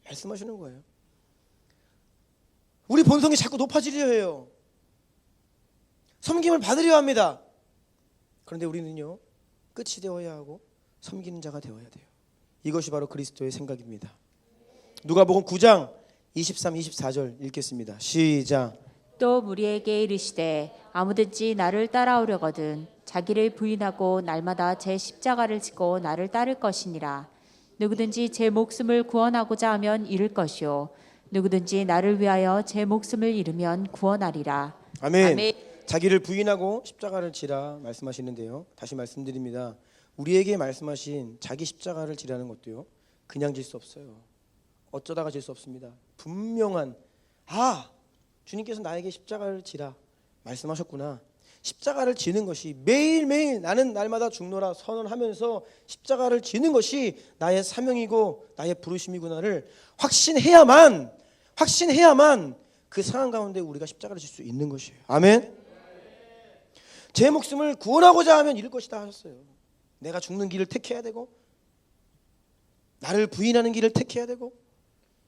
말씀하시는 거예요. 우리 본성이 자꾸 높아지려 해요. 섬김을 받으려 합니다. 그런데 우리는요, 끝이 되어야 하고 섬기는 자가 되어야 돼요. 이것이 바로 그리스도의 생각입니다. 누가복음 9장 23, 24절 읽겠습니다. 시작. 또 무리에게 이르시되 아무든지 나를 따라오려거든 자기를 부인하고 날마다 제 십자가를 지고 나를 따를 것이니라. 누구든지 제 목숨을 구원하고자 하면 잃을 것이요 누구든지 나를 위하여 제 목숨을 잃으면 구원하리라. 아멘. 아멘. 자기를 부인하고 십자가를 지라 말씀하시는데요, 다시 말씀드립니다. 우리에게 말씀하신 자기 십자가를 지라는 것도요, 그냥 질 수 없어요. 어쩌다가 질 수 없습니다. 분명한, 주님께서 나에게 십자가를 지라 말씀하셨구나. 십자가를 지는 것이 매일매일 나는 날마다 죽노라 선언하면서 십자가를 지는 것이 나의 사명이고 나의 부르심이구나를 확신해야만 그 상황 가운데 우리가 십자가를 질 수 있는 것이에요. 아멘. 제 목숨을 구원하고자 하면 잃을 것이다 하셨어요. 내가 죽는 길을 택해야 되고 나를 부인하는 길을 택해야 되고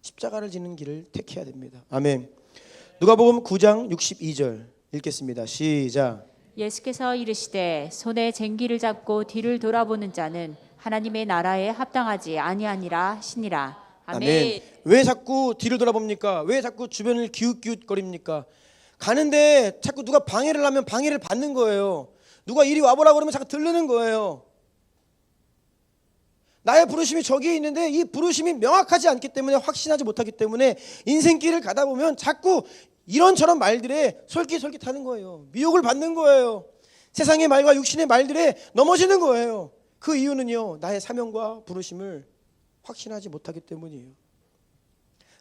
십자가를 지는 길을 택해야 됩니다. 아멘. 누가복음 9장 62절 읽겠습니다. 시작. 예수께서 이르시되 손에 쟁기를 잡고 뒤를 돌아보는 자는 하나님의 나라에 합당하지 아니하니라 하시니라. 아멘. 왜 자꾸 뒤를 돌아봅니까? 왜 자꾸 주변을 기웃기웃거립니까? 가는데 자꾸 누가 방해를 하면 방해를 받는 거예요. 누가 이리 와보라 그러면 자꾸 들르는 거예요. 나의 부르심이 저기에 있는데 이 부르심이 명확하지 않기 때문에, 확신하지 못하기 때문에 인생길을 가다 보면 자꾸 이런저런 말들에 솔깃솔깃하는 거예요. 미혹을 받는 거예요. 세상의 말과 육신의 말들에 넘어지는 거예요. 그 이유는요, 나의 사명과 부르심을 확신하지 못하기 때문이에요.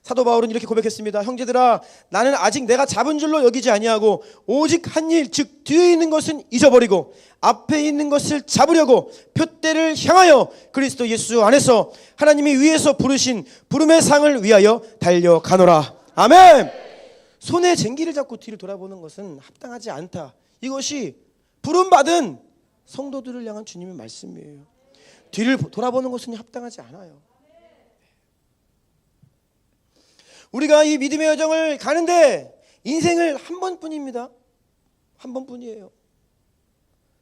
사도 바울은 이렇게 고백했습니다. 형제들아, 나는 아직 내가 잡은 줄로 여기지 아니하고 오직 한 일, 즉 뒤에 있는 것은 잊어버리고 앞에 있는 것을 잡으려고 표대를 향하여 그리스도 예수 안에서 하나님이 위에서 부르신 부름의 상을 위하여 달려가노라. 아멘. 손에 쟁기를 잡고 뒤를 돌아보는 것은 합당하지 않다. 이것이 부름받은 성도들을 향한 주님의 말씀이에요. 뒤를 돌아보는 것은 합당하지 않아요. 우리가 이 믿음의 여정을 가는데 인생을 한 번뿐입니다. 한 번뿐이에요.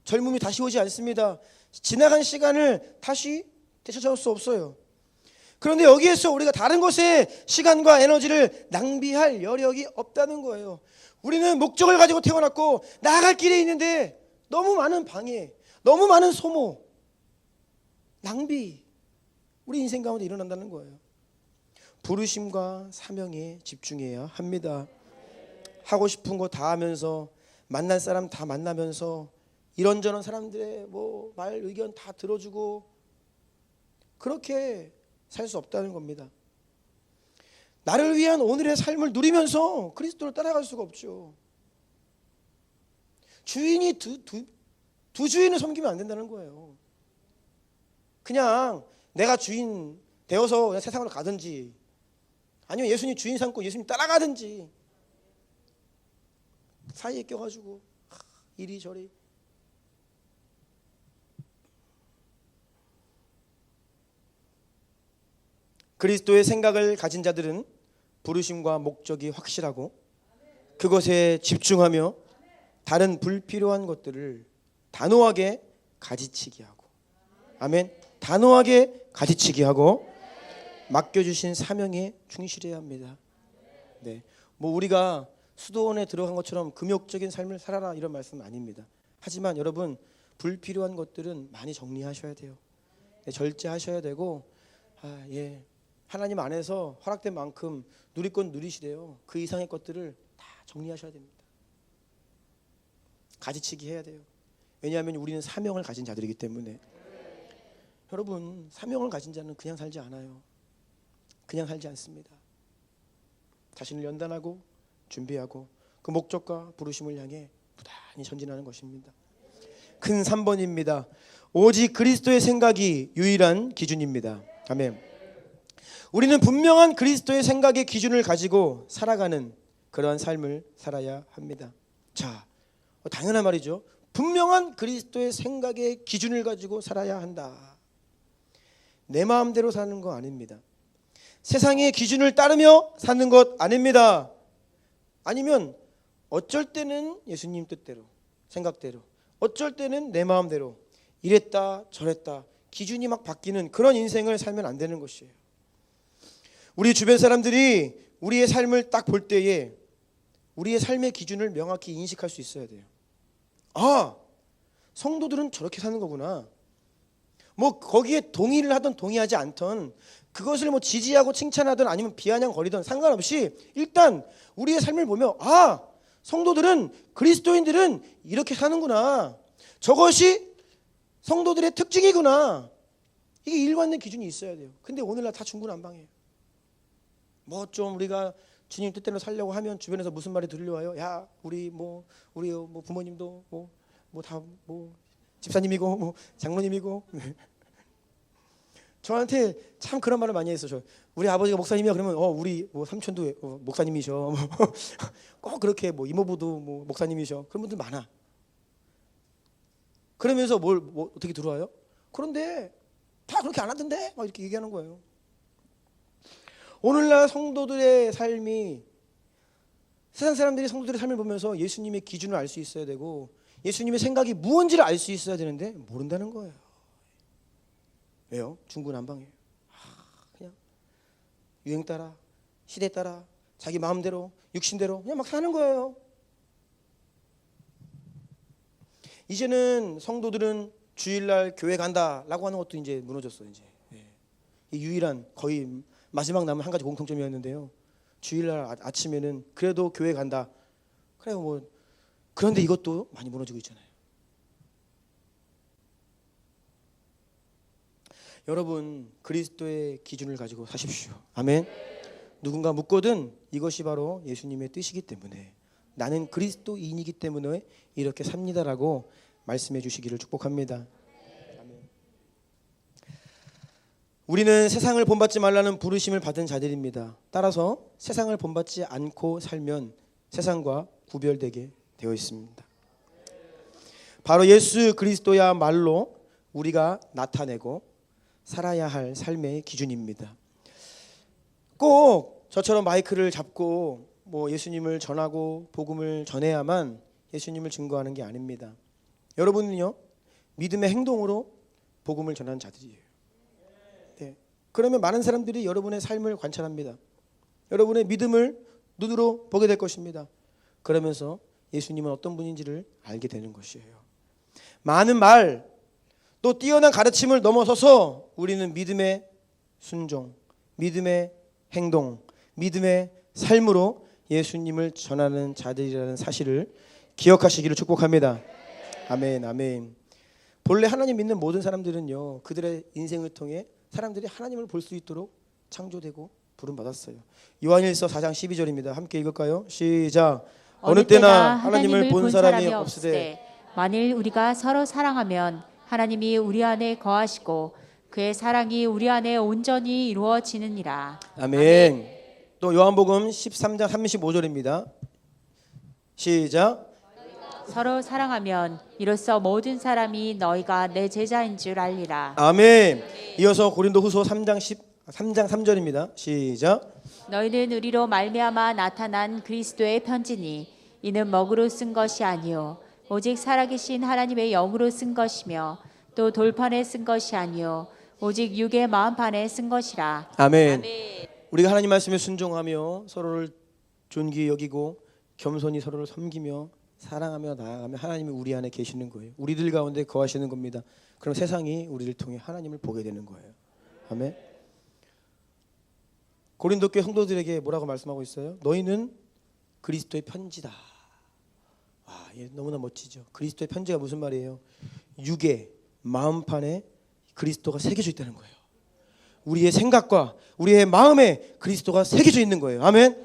젊음이 다시 오지 않습니다. 지나간 시간을 다시 되찾아올 수 없어요. 그런데 여기에서 우리가 다른 것에 시간과 에너지를 낭비할 여력이 없다는 거예요. 우리는 목적을 가지고 태어났고 나아갈 길에 있는데 너무 많은 방해, 너무 많은 소모, 낭비, 우리 인생 가운데 일어난다는 거예요. 부르심과 사명에 집중해야 합니다. 하고 싶은 거 다 하면서, 만날 사람 다 만나면서, 이런저런 사람들의 말 의견 다 들어주고, 그렇게 살 수 없다는 겁니다. 나를 위한 오늘의 삶을 누리면서 그리스도를 따라갈 수가 없죠. 주인이 두 주인을 섬기면 안 된다는 거예요. 그냥 내가 주인 되어서 그냥 세상으로 가든지 아니면 예수님 주인 삼고 예수님 따라가든지 사이에 껴가지고 이리저리. 그리스도의 생각을 가진 자들은 부르심과 목적이 확실하고 그것에 집중하며 다른 불필요한 것들을 단호하게 가지치기 하고, 아멘, 단호하게 가지치기 하고 맡겨주신 사명에 충실해야 합니다. 네, 뭐 우리가 수도원에 들어간 것처럼 금욕적인 삶을 살아라 이런 말씀 아닙니다. 하지만 여러분 불필요한 것들은 많이 정리하셔야 돼요. 네, 절제하셔야 되고 예, 하나님 안에서 허락된 만큼 누릴 건 누리시래요. 그 이상의 것들을 다 정리하셔야 됩니다. 가지치기 해야 돼요. 왜냐하면 우리는 사명을 가진 자들이기 때문에. 여러분 사명을 가진 자는 그냥 살지 않아요. 그냥 살지 않습니다. 자신을 연단하고 준비하고 그 목적과 부르심을 향해 부단히 전진하는 것입니다. 큰 3번입니다. 오직 그리스도의 생각이 유일한 기준입니다. 아멘. 우리는 분명한 그리스도의 생각의 기준을 가지고 살아가는 그러한 삶을 살아야 합니다. 자, 당연한 말이죠. 분명한 그리스도의 생각의 기준을 가지고 살아야 한다. 내 마음대로 사는 거 아닙니다. 세상의 기준을 따르며 사는 것 아닙니다. 아니면 어쩔 때는 예수님 뜻대로, 생각대로, 어쩔 때는 내 마음대로 이랬다 저랬다 기준이 막 바뀌는 그런 인생을 살면 안 되는 것이에요. 우리 주변 사람들이 우리의 삶을 딱 볼 때에 우리의 삶의 기준을 명확히 인식할 수 있어야 돼요. 아, 성도들은 저렇게 사는 거구나. 뭐 거기에 동의를 하든 동의하지 않든 그것을 뭐 지지하고 칭찬하든 아니면 비아냥거리든 상관없이 일단 우리의 삶을 보며 아, 성도들은 그리스도인들은 이렇게 사는구나. 저것이 성도들의 특징이구나. 이게 일관된 기준이 있어야 돼요. 근데 오늘날 다 중구난방이에요. 뭐 좀 우리가 주님 뜻대로 살려고 하면 주변에서 무슨 말이 들려와요? 야, 우리 부모님도 다 집사님이고 뭐 장로님이고. 저한테 참 그런 말을 많이 했어요. 우리 아버지가 목사님이야 그러면 우리 뭐 삼촌도 목사님이셔. 꼭 그렇게 뭐 이모부도 뭐 목사님이셔. 그런 분들 많아. 그러면서 뭐 어떻게 들어와요? 그런데 다 그렇게 안 하던데 막 이렇게 얘기하는 거예요. 오늘날 성도들의 삶이 세상 사람들이 성도들의 삶을 보면서 예수님의 기준을 알 수 있어야 되고 예수님의 생각이 무언지를 알 수 있어야 되는데 모른다는 거예요. 왜요? 중구난방이에요. 그냥 유행 따라 시대 따라 자기 마음대로 육신대로 그냥 막 사는 거예요. 이제는 성도들은 주일날 교회 간다라고 하는 것도 이제 무너졌어요. 이제 이 유일한 거의 마지막 남은 한 가지 공통점이었는데요. 주일날 아침에는 그래도 교회 간다. 그래요 뭐 그런데 이것도 많이 무너지고 있잖아요. 여러분 그리스도의 기준을 가지고 사십시오. 아멘. 누군가 묻거든 이것이 바로 예수님의 뜻이기 때문에 나는 그리스도인이기 때문에 이렇게 삽니다라고 말씀해 주시기를 축복합니다. 아멘. 우리는 세상을 본받지 말라는 부르심을 받은 자들입니다. 따라서 세상을 본받지 않고 살면 세상과 구별되게 되어 있습니다. 바로 예수 그리스도야말로 우리가 나타내고 살아야 할 삶의 기준입니다. 꼭 저처럼 마이크를 잡고 뭐 예수님을 전하고 복음을 전해야만 예수님을 증거하는 게 아닙니다. 여러분은요 믿음의 행동으로 복음을 전하는 자들이에요. 네. 그러면 많은 사람들이 여러분의 삶을 관찰합니다. 여러분의 믿음을 눈으로 보게 될 것입니다. 그러면서 예수님은 어떤 분인지를 알게 되는 것이에요. 많은 말 또 뛰어난 가르침을 넘어서서 우리는 믿음의 순종, 믿음의 행동, 믿음의 삶으로 예수님을 전하는 자들이라는 사실을 기억하시기를 축복합니다. 아멘, 아멘. 본래 하나님 믿는 모든 사람들은요 그들의 인생을 통해 사람들이 하나님을 볼 수 있도록 창조되고 부름받았어요. 요한일서 4장 12절입니다. 함께 읽을까요? 시작. 어느 때나 하나님을 본 사람이 없으되 만일 우리가 서로 사랑하면 하나님이 우리 안에 거하시고 그의 사랑이 우리 안에 온전히 이루어지느니라. 아멘. 또 요한복음 13장 35절입니다. 시작. 서로 사랑하면 이로써 모든 사람이 너희가 내 제자인 줄 알리라. 아멘. 이어서 고린도후서 3장 3절입니다. 시작. 너희는 우리로 말미암아 나타난 그리스도의 편지니 이는 먹으로 쓴 것이 아니요 오직 살아계신 하나님의 영으로 쓴 것이며 또 돌판에 쓴 것이 아니요 오직 육의 마음판에 쓴 것이라. 아멘. 우리가 하나님 말씀에 순종하며 서로를 존귀히 여기고 겸손히 서로를 섬기며 사랑하며 나아가며 하나님이 우리 안에 계시는 거예요. 우리들 가운데 거하시는 겁니다. 그럼 세상이 우리를 통해 하나님을 보게 되는 거예요. 아멘. 고린도 교회 성도들에게 뭐라고 말씀하고 있어요? 너희는 그리스도의 편지다. 와, 이게 너무나 멋지죠. 그리스도의 편지가 무슨 말이에요? 육의 마음판에 그리스도가 새겨져 있다는 거예요. 우리의 생각과 우리의 마음에 그리스도가 새겨져 있는 거예요. 아멘.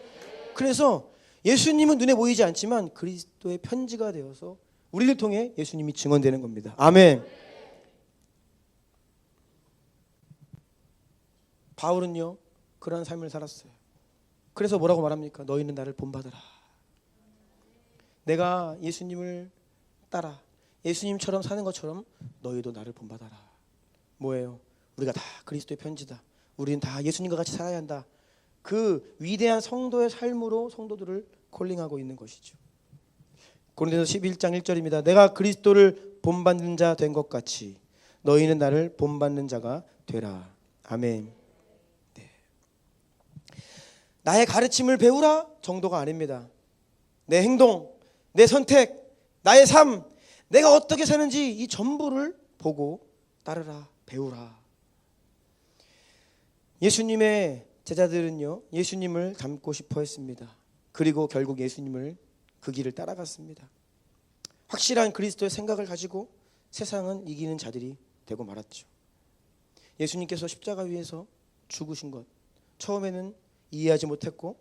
그래서 예수님은 눈에 보이지 않지만 그리스도의 편지가 되어서 우리를 통해 예수님이 증언되는 겁니다. 아멘. 바울은요 그런 삶을 살았어요. 그래서 뭐라고 말합니까? 너희는 나를 본받으라. 내가 예수님을 따라 예수님처럼 사는 것처럼 너희도 나를 본받아라. 뭐예요? 우리가 다 그리스도의 편지다. 우리는 다 예수님과 같이 살아야 한다. 그 위대한 성도의 삶으로 성도들을 콜링하고 있는 것이죠. 고린도서 11장 1절입니다. 내가 그리스도를 본받는 자 된 것 같이 너희는 나를 본받는 자가 되라. 아멘. 네. 나의 가르침을 배우라 정도가 아닙니다. 내 행동, 내 선택, 나의 삶, 내가 어떻게 사는지 이 전부를 보고 따르라, 배우라. 예수님의 제자들은요 예수님을 닮고 싶어 했습니다. 그리고 결국 예수님을 그 길을 따라갔습니다. 확실한 그리스도의 생각을 가지고 세상은 이기는 자들이 되고 말았죠. 예수님께서 십자가 위에서 죽으신 것 처음에는 이해하지 못했고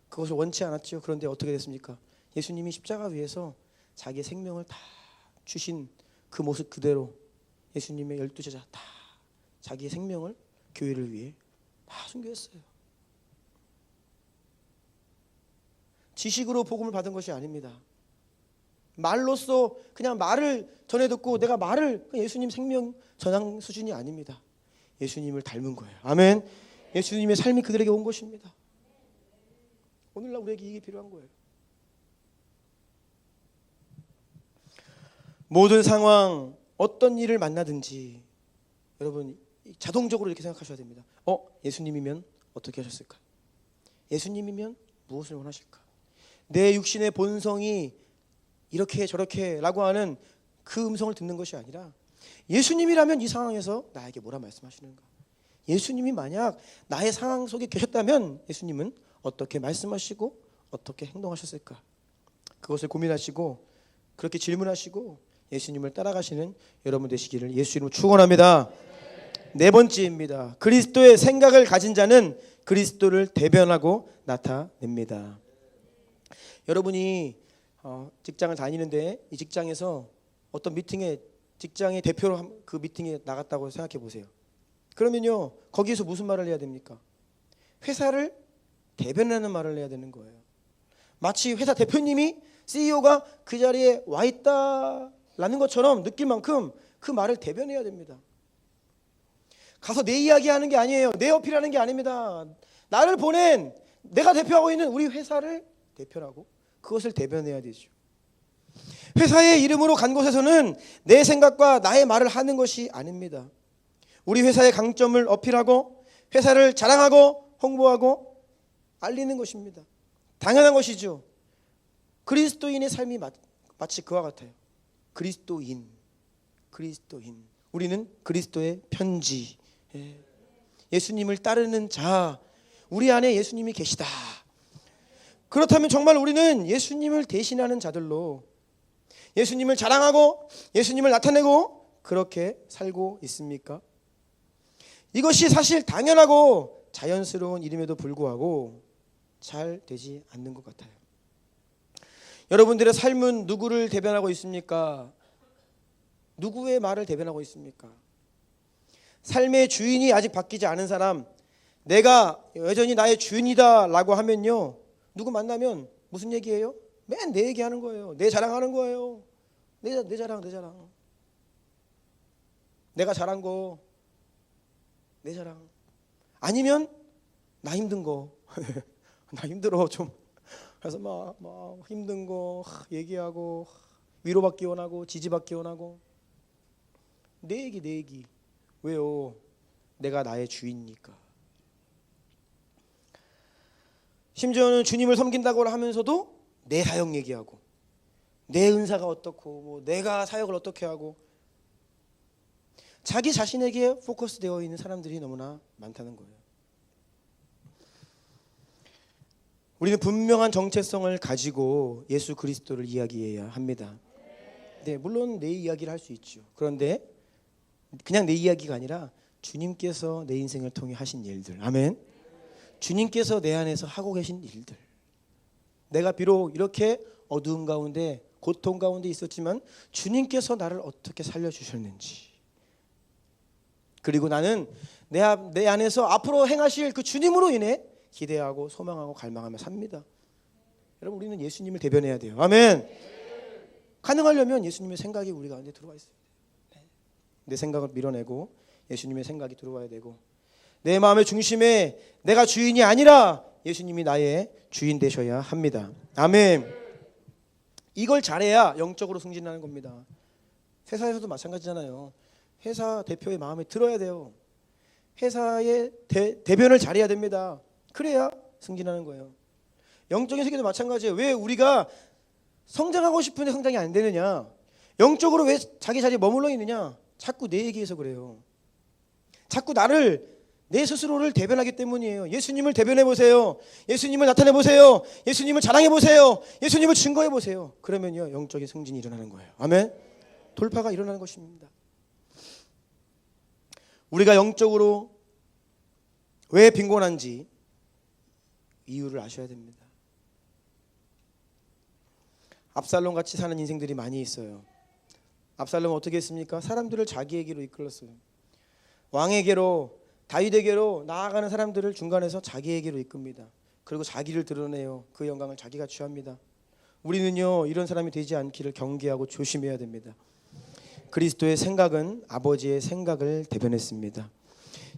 그것을 원치 않았죠. 그런데 어떻게 됐습니까? 예수님이 십자가 위에서 자기의 생명을 다 주신 그 모습 그대로 예수님의 12제자 다 자기의 생명을 교회를 위해 다 순교했어요. 지식으로 복음을 받은 것이 아닙니다. 말로써 그냥 말을 전해 듣고 내가 말을 예수님 생명 전한 수준이 아닙니다. 예수님을 닮은 거예요. 아멘. 예수님의 삶이 그들에게 온 것입니다. 오늘날 우리에게 이게 필요한 거예요. 모든 상황 어떤 일을 만나든지 여러분 자동적으로 이렇게 생각하셔야 됩니다. 예수님이면 어떻게 하셨을까? 예수님이면 무엇을 원하실까? 내 육신의 본성이 이렇게 저렇게 라고 하는 그 음성을 듣는 것이 아니라 예수님이라면 이 상황에서 나에게 뭐라 말씀하시는가? 예수님이 만약 나의 상황 속에 계셨다면 예수님은 어떻게 말씀하시고 어떻게 행동하셨을까? 그것을 고민하시고 그렇게 질문하시고 예수님을 따라가시는 여러분 되시기를 예수 이름으로 축원합니다. 네 번째입니다. 그리스도의 생각을 가진 자는 그리스도를 대변하고 나타냅니다. 여러분이 직장을 다니는데 이 직장에서 어떤 미팅에 직장의 대표로 그 미팅에 나갔다고 생각해 보세요. 그러면요 거기에서 무슨 말을 해야 됩니까? 회사를 대변하는 말을 해야 되는 거예요. 마치 회사 대표님이 CEO가 그 자리에 와 있다라는 것처럼 느낄 만큼 그 말을 대변해야 됩니다. 가서 내 이야기하는 게 아니에요. 내 어필하는 게 아닙니다. 나를 보낸 내가 대표하고 있는 우리 회사를 대표하고 그것을 대변해야 되죠. 회사의 이름으로 간 곳에서는 내 생각과 나의 말을 하는 것이 아닙니다. 우리 회사의 강점을 어필하고 회사를 자랑하고 홍보하고 알리는 것입니다. 당연한 것이죠. 그리스도인의 삶이 마치 그와 같아요. 그리스도인. 우리는 그리스도의 편지. 예수님을 따르는 자. 우리 안에 예수님이 계시다. 그렇다면 정말 우리는 예수님을 대신하는 자들로 예수님을 자랑하고 예수님을 나타내고 그렇게 살고 있습니까? 이것이 사실 당연하고 자연스러운 일임에도 불구하고 잘 되지 않는 것 같아요. 여러분들의 삶은 누구를 대변하고 있습니까? 누구의 말을 대변하고 있습니까? 삶의 주인이 아직 바뀌지 않은 사람, 내가 여전히 나의 주인이다 라고 하면요, 누구 만나면 무슨 얘기예요? 맨 내 얘기하는 거예요. 내 자랑하는 거예요. 내 자랑. 내가 잘한 거, 내 자랑. 아니면 나 힘든 거. 나 힘들어 좀. 그래서 막 힘든 거 얘기하고, 위로받기 원하고, 지지받기 원하고. 내 얘기. 왜요? 내가 나의 주인이니까. 심지어는 주님을 섬긴다고 하면서도 내 사역 얘기하고, 내 은사가 어떻고, 뭐 내가 사역을 어떻게 하고, 자기 자신에게 포커스되어 있는 사람들이 너무나 많다는 거예요. 우리는 분명한 정체성을 가지고 예수 그리스도를 이야기해야 합니다. 네, 물론 내 이야기를 할 수 있죠. 그런데 그냥 내 이야기가 아니라 주님께서 내 인생을 통해 하신 일들, 아멘. 주님께서 내 안에서 하고 계신 일들. 내가 비록 이렇게 어두운 가운데, 고통 가운데 있었지만 주님께서 나를 어떻게 살려주셨는지, 그리고 나는 내 안에서 앞으로 행하실 그 주님으로 인해 기대하고 소망하고 갈망하며 삽니다. 여러분, 우리는 예수님을 대변해야 돼요. 아멘. 가능하려면 예수님의 생각이 우리 가운데 들어와 있어요. 내 생각을 밀어내고 예수님의 생각이 들어와야 되고, 내 마음의 중심에 내가 주인이 아니라 예수님이 나의 주인 되셔야 합니다. 아멘. 이걸 잘해야 영적으로 승진하는 겁니다. 회사에서도 마찬가지잖아요. 회사 대표의 마음에 들어야 돼요. 회사의 대변을 잘해야 됩니다. 그래야 승진하는 거예요. 영적인 세계도 마찬가지예요. 왜 우리가 성장하고 싶은데 성장이 안 되느냐? 영적으로 왜 자기 자리에 머물러 있느냐? 자꾸 내 얘기해서 그래요. 자꾸 내 스스로를 대변하기 때문이에요. 예수님을 대변해 보세요. 예수님을 나타내 보세요. 예수님을 자랑해 보세요. 예수님을 증거해 보세요. 그러면요, 영적인 승진이 일어나는 거예요. 아멘. 돌파가 일어나는 것입니다. 우리가 영적으로 왜 빈곤한지 이유를 아셔야 됩니다. 압살롬 같이 사는 인생들이 많이 있어요. 압살롬은 어떻게 했습니까? 사람들을 자기에게로 이끌었어요. 왕에게로, 다윗에게로 나아가는 사람들을 중간에서 자기에게로 이끕니다. 그리고 자기를 드러내요. 그 영광을 자기가 취합니다. 우리는요, 이런 사람이 되지 않기를 경계하고 조심해야 됩니다. 그리스도의 생각은 아버지의 생각을 대변했습니다.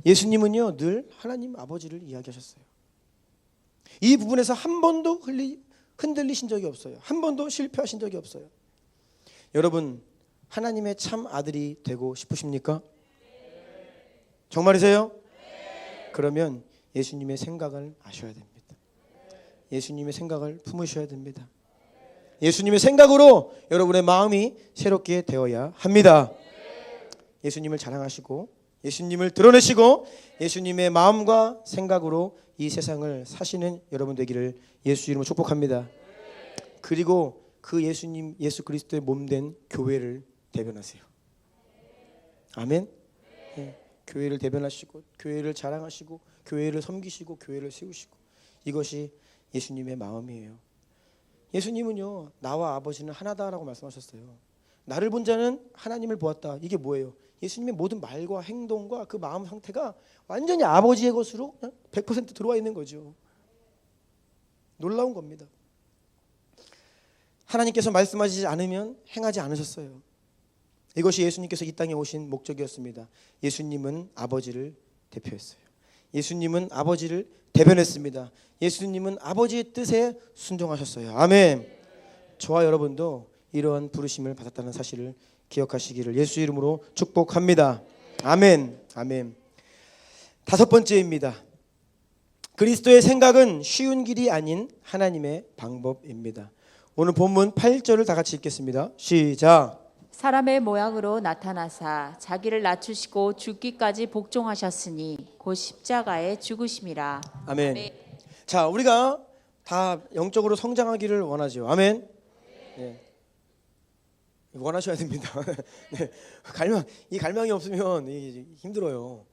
예수님은요, 늘 하나님 아버지를 이야기하셨어요. 이 부분에서 한 번도 흔들리신 적이 없어요. 한 번도 실패하신 적이 없어요. 여러분, 하나님의 참 아들이 되고 싶으십니까? 정말이세요? 그러면 예수님의 생각을 아셔야 됩니다. 예수님의 생각을 품으셔야 됩니다. 예수님의 생각으로 여러분의 마음이 새롭게 되어야 합니다. 예수님을 자랑하시고 예수님을 드러내시고 예수님의 마음과 생각으로 이 세상을 사시는 여러분 되기를 예수 이름으로 축복합니다. 그리고 그 예수님, 예수 그리스도의 몸된 교회를 대변하세요. 아멘. 네. 교회를 대변하시고 교회를 자랑하시고 교회를 섬기시고 교회를 세우시고, 이것이 예수님의 마음이에요. 예수님은요, 나와 아버지는 하나다라고 말씀하셨어요. 나를 본 자는 하나님을 보았다. 이게 뭐예요? 예수님의 모든 말과 행동과 그 마음 상태가 완전히 아버지의 것으로 100% 들어와 있는 거죠. 놀라운 겁니다. 하나님께서 말씀하시지 않으면 행하지 않으셨어요. 이것이 예수님께서 이 땅에 오신 목적이었습니다. 예수님은 아버지를 대표했어요. 예수님은 아버지를 대변했습니다. 예수님은 아버지의 뜻에 순종하셨어요. 아멘. 저와 여러분도 이러한 부르심을 받았다는 사실을 기억하시기를 예수 이름으로 축복합니다. 아멘. 아멘. 다섯 번째입니다. 그리스도의 생각은 쉬운 길이 아닌 하나님의 방법입니다. 오늘 본문 8절을 다 같이 읽겠습니다. 시작. 사람의 모양으로 나타나사 자기를 낮추시고 죽기까지 복종하셨으니 곧 십자가에 죽으심이라. 아멘. 아멘. 자, 우리가 다 영적으로 성장하기를 원하죠. 아멘. 네. 원하셔야 됩니다. 네. 이 갈망이 없으면 힘들어요.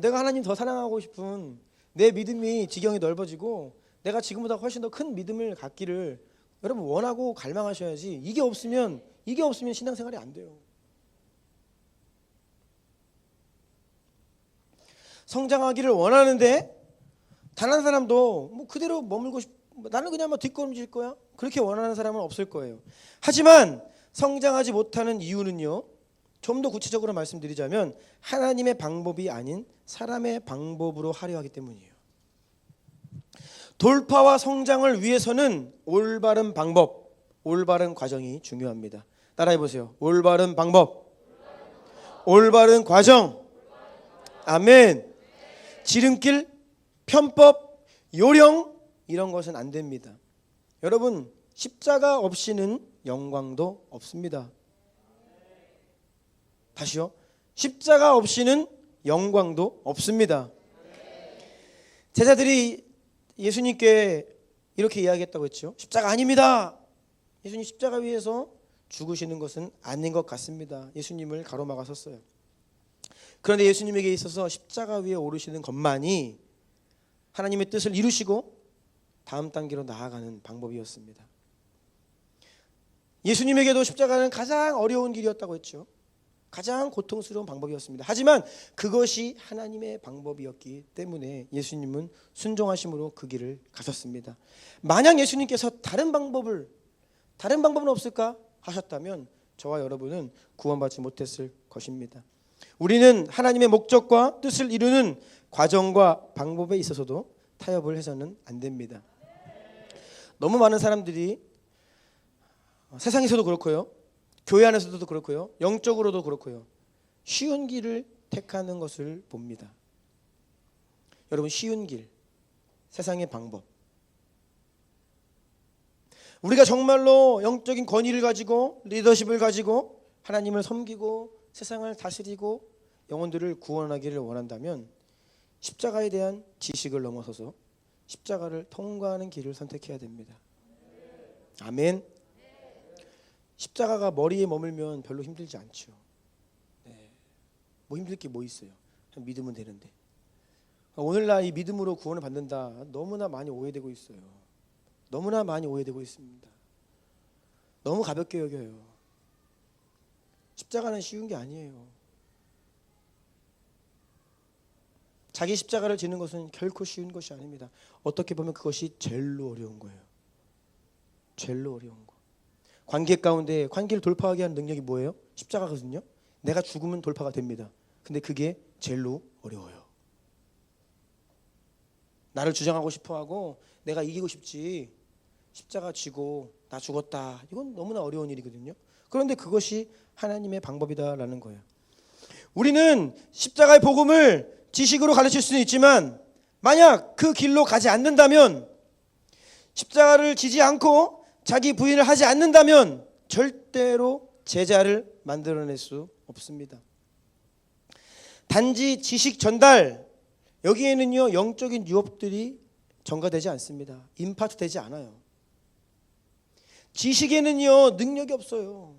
내가 하나님 더 사랑하고 싶은 내 믿음이 지경이 넓어지고 내가 지금보다 훨씬 더 큰 믿음을 갖기를 여러분 원하고 갈망하셔야지. 이게 없으면 신앙생활이 안 돼요. 성장하기를 원하는데 단 한 사람도 뭐 그대로 머물고 나는 그냥 뭐 뒷걸음질 거야. 그렇게 원하는 사람은 없을 거예요. 하지만 성장하지 못하는 이유는요. 좀 더 구체적으로 말씀드리자면 하나님의 방법이 아닌 사람의 방법으로 하려 하기 때문이에요. 돌파와 성장을 위해서는 올바른 방법, 올바른 과정이 중요합니다. 따라해 보세요. 올바른 방법, 올바른 과정. 아멘. 지름길, 편법, 요령 이런 것은 안 됩니다. 여러분, 십자가 없이는 영광도 없습니다. 다시요. 십자가 없이는 영광도 없습니다. 제자들이 예수님께 이렇게 이야기했다고 했죠. 십자가 아닙니다. 예수님 십자가 위에서 죽으시는 것은 아닌 것 같습니다. 예수님을 가로막았었어요. 그런데 예수님에게 있어서 십자가 위에 오르시는 것만이 하나님의 뜻을 이루시고 다음 단계로 나아가는 방법이었습니다. 예수님에게도 십자가는 가장 어려운 길이었다고 했죠. 가장 고통스러운 방법이었습니다. 하지만 그것이 하나님의 방법이었기 때문에 예수님은 순종하심으로 그 길을 가셨습니다. 만약 예수님께서 다른 방법은 없을까 하셨다면 저와 여러분은 구원받지 못했을 것입니다. 우리는 하나님의 목적과 뜻을 이루는 과정과 방법에 있어서도 타협을 해서는 안 됩니다. 너무 많은 사람들이 세상에서도 그렇고요, 교회 안에서도 그렇고요, 영적으로도 그렇고요, 쉬운 길을 택하는 것을 봅니다. 여러분, 쉬운 길, 세상의 방법. 우리가 정말로 영적인 권위를 가지고 리더십을 가지고 하나님을 섬기고 세상을 다스리고 영혼들을 구원하기를 원한다면 십자가에 대한 지식을 넘어서서 십자가를 통과하는 길을 선택해야 됩니다. 아멘. 십자가가 머리에 머물면 별로 힘들지 않죠. 뭐 힘들 게 뭐 있어요. 그냥 믿으면 되는데. 오늘날 이 믿음으로 구원을 받는다, 너무나 많이 오해되고 있어요. 너무나 많이 오해되고 있습니다. 너무 가볍게 여겨요. 십자가는 쉬운 게 아니에요. 자기 십자가를 지는 것은 결코 쉬운 것이 아닙니다. 어떻게 보면 그것이 제일로 어려운 거예요. 제일로 어려운 거. 관계 가운데 관계를 돌파하게 하는 능력이 뭐예요? 십자가거든요. 내가 죽으면 돌파가 됩니다. 근데 그게 제일로 어려워요. 나를 주장하고 싶어하고 내가 이기고 싶지, 십자가 지고 나 죽었다, 이건 너무나 어려운 일이거든요. 그런데 그것이 하나님의 방법이다라는 거예요. 우리는 십자가의 복음을 지식으로 가르칠 수는 있지만 만약 그 길로 가지 않는다면, 십자가를 지지 않고 자기 부인을 하지 않는다면 절대로 제자를 만들어낼 수 없습니다. 단지 지식 전달, 여기에는요 영적인 유업들이 전가되지 않습니다. 임파트 되지 않아요. 지식에는요 능력이 없어요.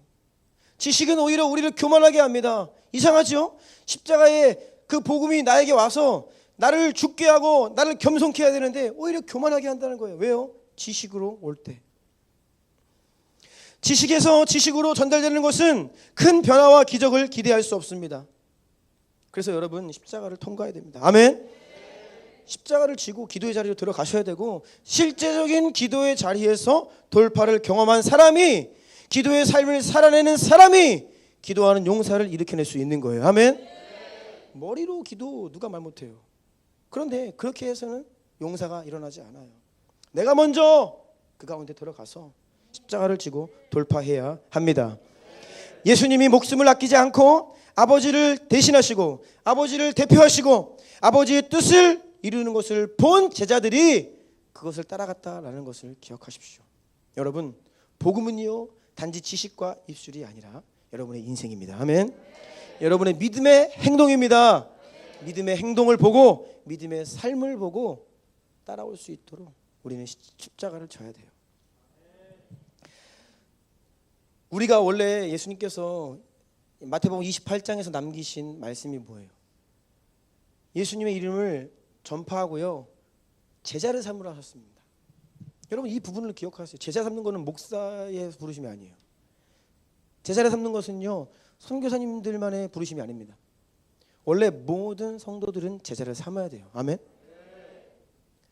지식은 오히려 우리를 교만하게 합니다. 이상하죠? 십자가의 그 복음이 나에게 와서 나를 죽게 하고 나를 겸손케 해야 되는데 오히려 교만하게 한다는 거예요. 왜요? 지식으로 올 때. 지식에서 지식으로 전달되는 것은 큰 변화와 기적을 기대할 수 없습니다. 그래서 여러분, 십자가를 통과해야 됩니다. 아멘. 십자가를 지고 기도의 자리로 들어가셔야 되고, 실제적인 기도의 자리에서 돌파를 경험한 사람이, 기도의 삶을 살아내는 사람이 기도하는 용사를 일으켜낼 수 있는 거예요. 아멘. 머리로 기도 누가 말 못해요. 그런데 그렇게 해서는 용사가 일어나지 않아요. 내가 먼저 그 가운데 들어가서 십자가를 지고 돌파해야 합니다. 예수님이 목숨을 아끼지 않고 아버지를 대신하시고 아버지를 대표하시고 아버지의 뜻을 이루는 것을 본 제자들이 그것을 따라갔다라는 것을 기억하십시오. 여러분, 복음은요 단지 지식과 입술이 아니라 여러분의 인생입니다. 아멘. 여러분의 믿음의 행동입니다. 믿음의 행동을 보고 믿음의 삶을 보고 따라올 수 있도록 우리는 십자가를 져야 돼요. 우리가 원래 예수님께서 마태복음 28장에서 남기신 말씀이 뭐예요? 예수님의 이름을 전파하고요 제자를 삼으라 하셨습니다. 여러분, 이 부분을 기억하세요. 제자 삼는 것은 목사의 부르심이 아니에요. 제자를 삼는 것은요 선교사님들만의 부르심이 아닙니다. 원래 모든 성도들은 제자를 삼아야 돼요. 아멘.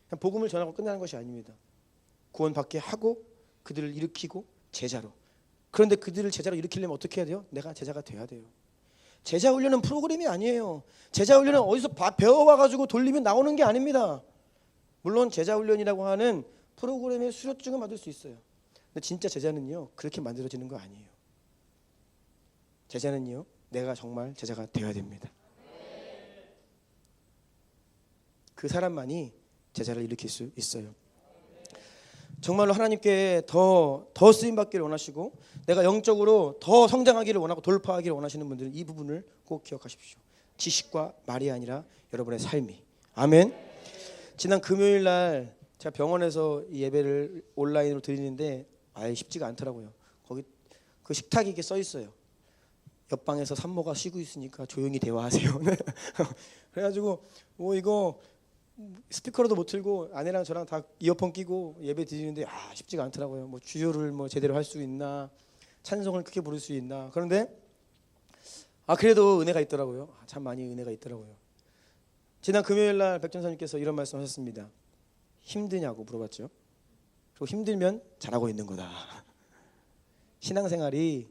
그냥 복음을 전하고 끝나는 것이 아닙니다. 구원받게 하고 그들을 일으키고 제자로. 그런데 그들을 제자로 일으키려면 어떻게 해야 돼요? 내가 제자가 돼야 돼요. 제자 훈련은 프로그램이 아니에요. 제자 훈련은 어디서 배워와가지고 돌리면 나오는 게 아닙니다. 물론 제자 훈련이라고 하는 프로그램의 수료증은 받을 수 있어요. 근데 진짜 제자는요, 그렇게 만들어지는 거 아니에요. 제자는요, 내가 정말 제자가 되어야 됩니다. 그 사람만이 제자를 일으킬 수 있어요. 정말로 하나님께 더 쓰임 받기를 원하시고 내가 영적으로 더 성장하기를 원하고 돌파하기를 원하시는 분들은 이 부분을 꼭 기억하십시오. 지식과 말이 아니라 여러분의 삶이. 아멘. 지난 금요일 날 제가 병원에서 이 예배를 온라인으로 드리는데 아예 쉽지가 않더라고요. 거기 그 식탁이 이렇게 써 있어요. 옆방에서 산모가 쉬고 있으니까 조용히 대화하세요. 그래가지고 뭐 이거 스피커로도 못 틀고 아내랑 저랑 다 이어폰 끼고 예배 드리는데 쉽지가 않더라고요. 뭐 주요를 뭐 제대로 할 수 있나, 찬송을 크게 부를 수 있나. 그런데 그래도 은혜가 있더라고요. 참 많이 은혜가 있더라고요. 지난 금요일 날 백전사님께서 이런 말씀하셨습니다. 힘드냐고 물어봤죠. 그리고 힘들면 잘하고 있는 거다. 신앙생활이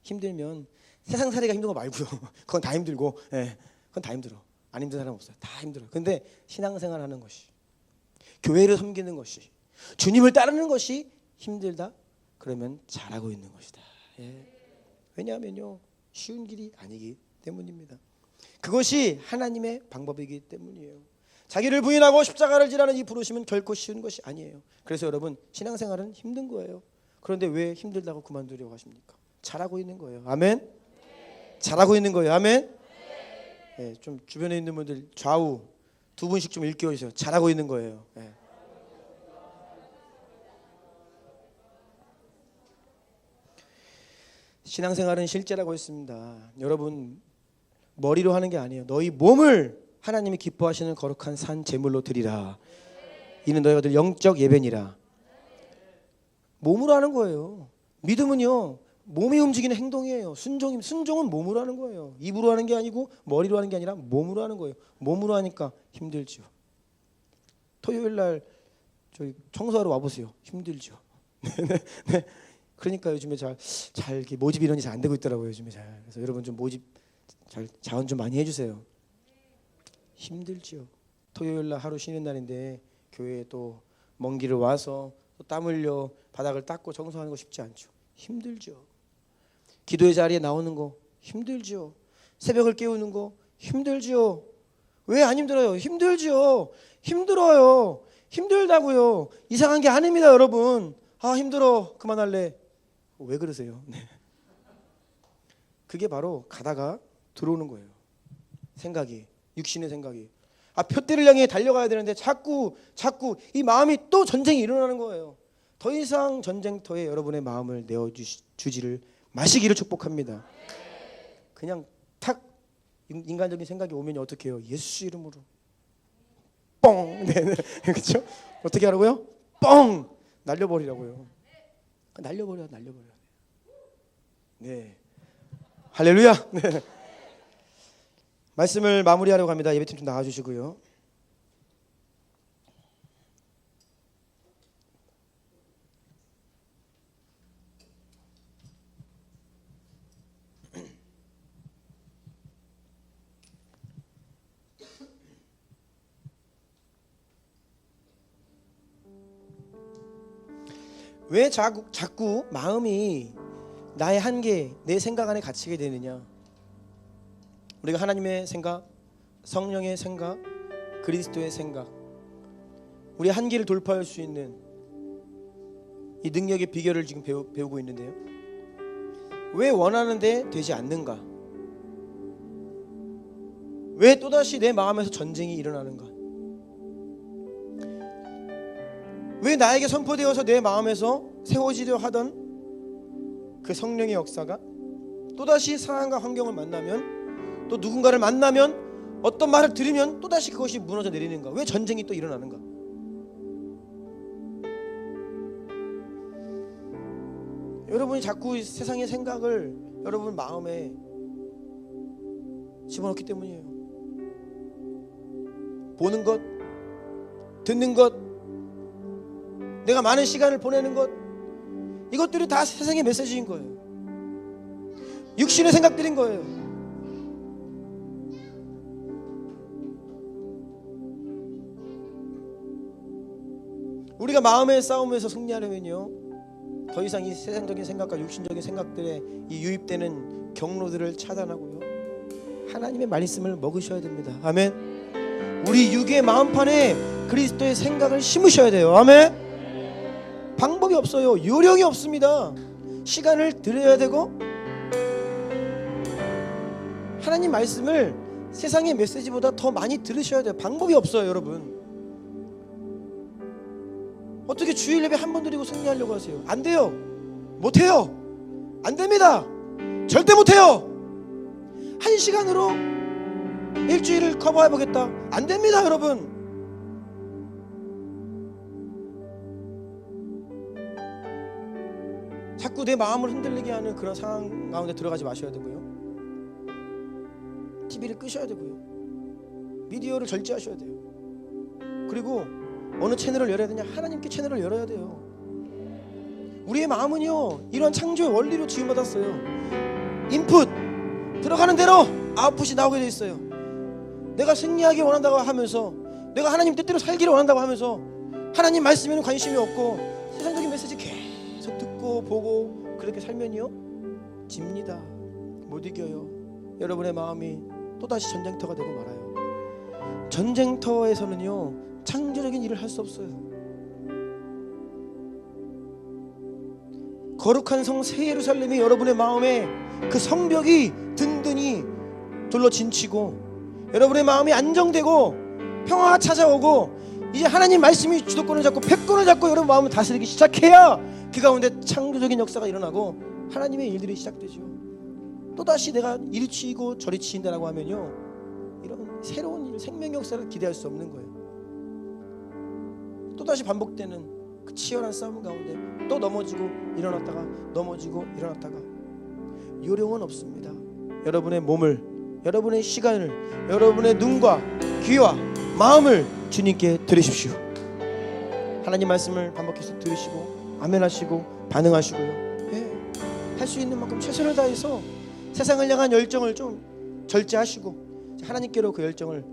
힘들면 세상살이가 힘든 거 말고요. 그건 다 힘들고, 그건 다 힘들어. 안 힘든 사람 없어요. 다 힘들어요. 근데 신앙생활 하는 것이, 교회를 섬기는 것이, 주님을 따르는 것이 힘들다? 그러면 잘하고 있는 것이다. 왜냐하면요, 쉬운 길이 아니기 때문입니다. 그것이 하나님의 방법이기 때문이에요. 자기를 부인하고 십자가를 지라는 이 부르심은 결코 쉬운 것이 아니에요. 그래서 여러분, 신앙생활은 힘든 거예요. 그런데 왜 힘들다고 그만두려고 하십니까? 잘하고 있는 거예요. 아멘. 잘하고 있는 거예요. 아멘. 좀 주변에 있는 분들 좌우 두 분씩 좀 일깨워주세요. 잘하고 있는 거예요. 신앙생활은 실제라고 했습니다. 여러분, 머리로 하는 게 아니에요. 너희 몸을 하나님이 기뻐하시는 거룩한 산 제물로 드리라. 이는 너희가 들 영적 예배니라. 몸으로 하는 거예요. 믿음은요, 몸이 움직이는 행동이에요. 순종은 몸으로 하는 거예요. 입으로 하는 게 아니고 머리로 하는 게 아니라 몸으로 하는 거예요. 몸으로 하니까 힘들죠. 토요일 날 저희 청소하러 와보세요. 힘들죠. 네. 그러니까 요즘에 잘 이렇게 모집 이론이 잘 안 되고 있더라고요. 요즘에 잘. 그래서 여러분 좀 모집 잘 자원 좀 많이 해주세요. 힘들죠. 토요일 날 하루 쉬는 날인데 교회에 또 먼 길을 와서 또 땀 흘려 바닥을 닦고 청소하는 거 쉽지 않죠. 힘들죠. 기도의 자리에 나오는 거 힘들죠. 새벽을 깨우는 거 힘들죠. 왜 안 힘들어요? 힘들죠. 힘들어요. 힘들다고요. 이상한 게 아닙니다, 여러분. 힘들어. 그만할래. 왜 그러세요? 네. 그게 바로 가다가 들어오는 거예요. 생각이, 육신의 생각이. 표대를 향해 달려가야 되는데 자꾸 이 마음이 또 전쟁이 일어나는 거예요. 더 이상 전쟁터에 여러분의 마음을 내어주지를 마시기를 축복합니다. 그냥 탁 인간적인 생각이 오면 어떻게 해요? 예수 이름으로 뻥! 네. 그렇죠? 어떻게 하라고요? 뻥! 날려버리라고요. 날려버려. 네. 할렐루야. 네. 말씀을 마무리하려고 합니다. 예배팀 좀 나와주시고요. 왜 자꾸 마음이 나의 한계, 내 생각 안에 갇히게 되느냐? 우리가 하나님의 생각, 성령의 생각, 그리스도의 생각, 우리의 한계를 돌파할 수 있는 이 능력의 비결을 지금 배우고 있는데요. 왜 원하는데 되지 않는가? 왜 또다시 내 마음에서 전쟁이 일어나는가? 왜 나에게 선포되어서 내 마음에서 세워지려 하던 그 성령의 역사가 또다시 상황과 환경을 만나면, 또 누군가를 만나면, 어떤 말을 들으면 또다시 그것이 무너져 내리는가? 왜 전쟁이 또 일어나는가? 여러분이 자꾸 세상의 생각을 여러분 마음에 집어넣기 때문이에요. 보는 것, 듣는 것, 내가 많은 시간을 보내는 것, 이것들이 다 세상의 메시지인 거예요. 육신의 생각들인 거예요. 우리가 마음의 싸움에서 승리하려면요, 더 이상 이 세상적인 생각과 육신적인 생각들에 이 유입되는 경로들을 차단하고요, 하나님의 말씀을 먹으셔야 됩니다. 아멘. 우리 육의 마음판에 그리스도의 생각을 심으셔야 돼요. 아멘. 방법이 없어요. 요령이 없습니다. 시간을 들여야 되고, 하나님 말씀을 세상의 메시지보다 더 많이 들으셔야 돼요. 방법이 없어요, 여러분. 어떻게 주일 예배 한 번 드리고 승리하려고 하세요? 안 돼요. 못해요. 안 됩니다. 절대 못해요. 한 시간으로 일주일을 커버해보겠다. 안 됩니다, 여러분. 자꾸 내 마음을 흔들리게 하는 그런 상황 가운데 들어가지 마셔야 되고요, TV를 끄셔야 되고요, 미디어를 절제하셔야 돼요. 그리고 어느 채널을 열어야 되냐? 하나님께 채널을 열어야 돼요. 우리의 마음은요, 이런 창조의 원리로 지음받았어요. 인풋 들어가는 대로 아웃풋이 나오게 돼 있어요. 내가 승리하기 원한다고 하면서, 내가 하나님 뜻대로 살기를 원한다고 하면서 하나님 말씀에는 관심이 없고 세상적인 메시지 계속 듣고 보고 그렇게 살면요, 집니다. 못 이겨요. 여러분의 마음이 또다시 전쟁터가 되고 말아요. 전쟁터에서는요, 창조적인 일을 할 수 없어요. 거룩한 성 새 예루살렘이 여러분의 마음에 그 성벽이 든든히 둘러진치고 여러분의 마음이 안정되고 평화가 찾아오고 이제 하나님 말씀이 주도권을 잡고 패권을 잡고 여러분 마음을 다스리기 시작해야 그 가운데 창조적인 역사가 일어나고 하나님의 일들이 시작되죠. 또다시 내가 이리 치이고 저리 치인다라고 하면요, 이런 새로운 일, 생명 역사를 기대할 수 없는 거예요. 또다시 반복되는 그 치열한 싸움 가운데 또 넘어지고 일어났다가 넘어지고 일어났다가, 요령은 없습니다. 여러분의 몸을, 여러분의 시간을, 여러분의 눈과 귀와 마음을 주님께 드리십시오. 하나님 말씀을 반복해서 들으시고 아멘 하시고 반응하시고요, 할 수 있는 만큼 최선을 다해서 세상을 향한 열정을 좀 절제하시고 하나님께로 그 열정을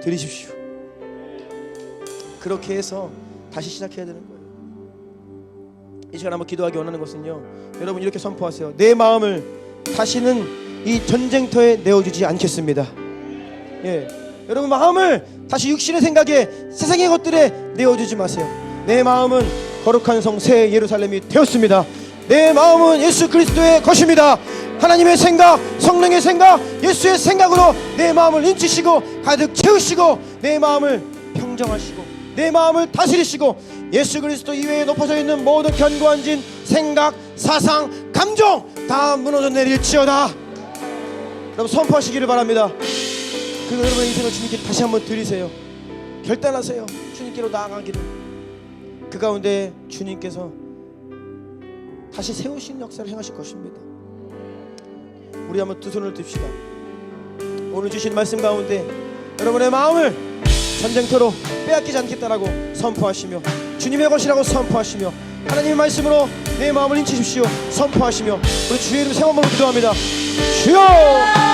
드리십시오. 그렇게 해서 다시 시작해야 되는 거예요. 이 시간 한번 기도하기 원하는 것은요, 여러분 이렇게 선포하세요. 내 마음을 다시는 이 전쟁터에 내어주지 않겠습니다. 여러분 마음을 다시 육신의 생각에 세상의 것들에 내어주지 마세요. 내 마음은 거룩한 성 새 예루살렘이 되었습니다. 내 마음은 예수 그리스도의 것입니다. 하나님의 생각, 성령의 생각, 예수의 생각으로 내 마음을 인치시고 가득 채우시고 내 마음을 평정하시고 내 마음을 다스리시고 예수 그리스도 이외에 높아져 있는 모든 견고한 진 생각, 사상, 감정 다 무너져 내릴지어다. 여러분 선포하시기를 바랍니다. 그리고 여러분의 인생을 주님께 다시 한번 드리세요. 결단하세요. 주님께로 나아가기를. 그 가운데 주님께서 다시 세우신 역사를 행하실 것입니다. 우리 한번 두 손을 듭시다. 오늘 주신 말씀 가운데 여러분의 마음을 전쟁터로 빼앗기지 않겠다라고 선포하시며 주님의 것이라고 선포하시며 하나님의 말씀으로 내 마음을 인치십시오 선포하시며 우리 주의 이름 세 번만 기도합니다. 주여!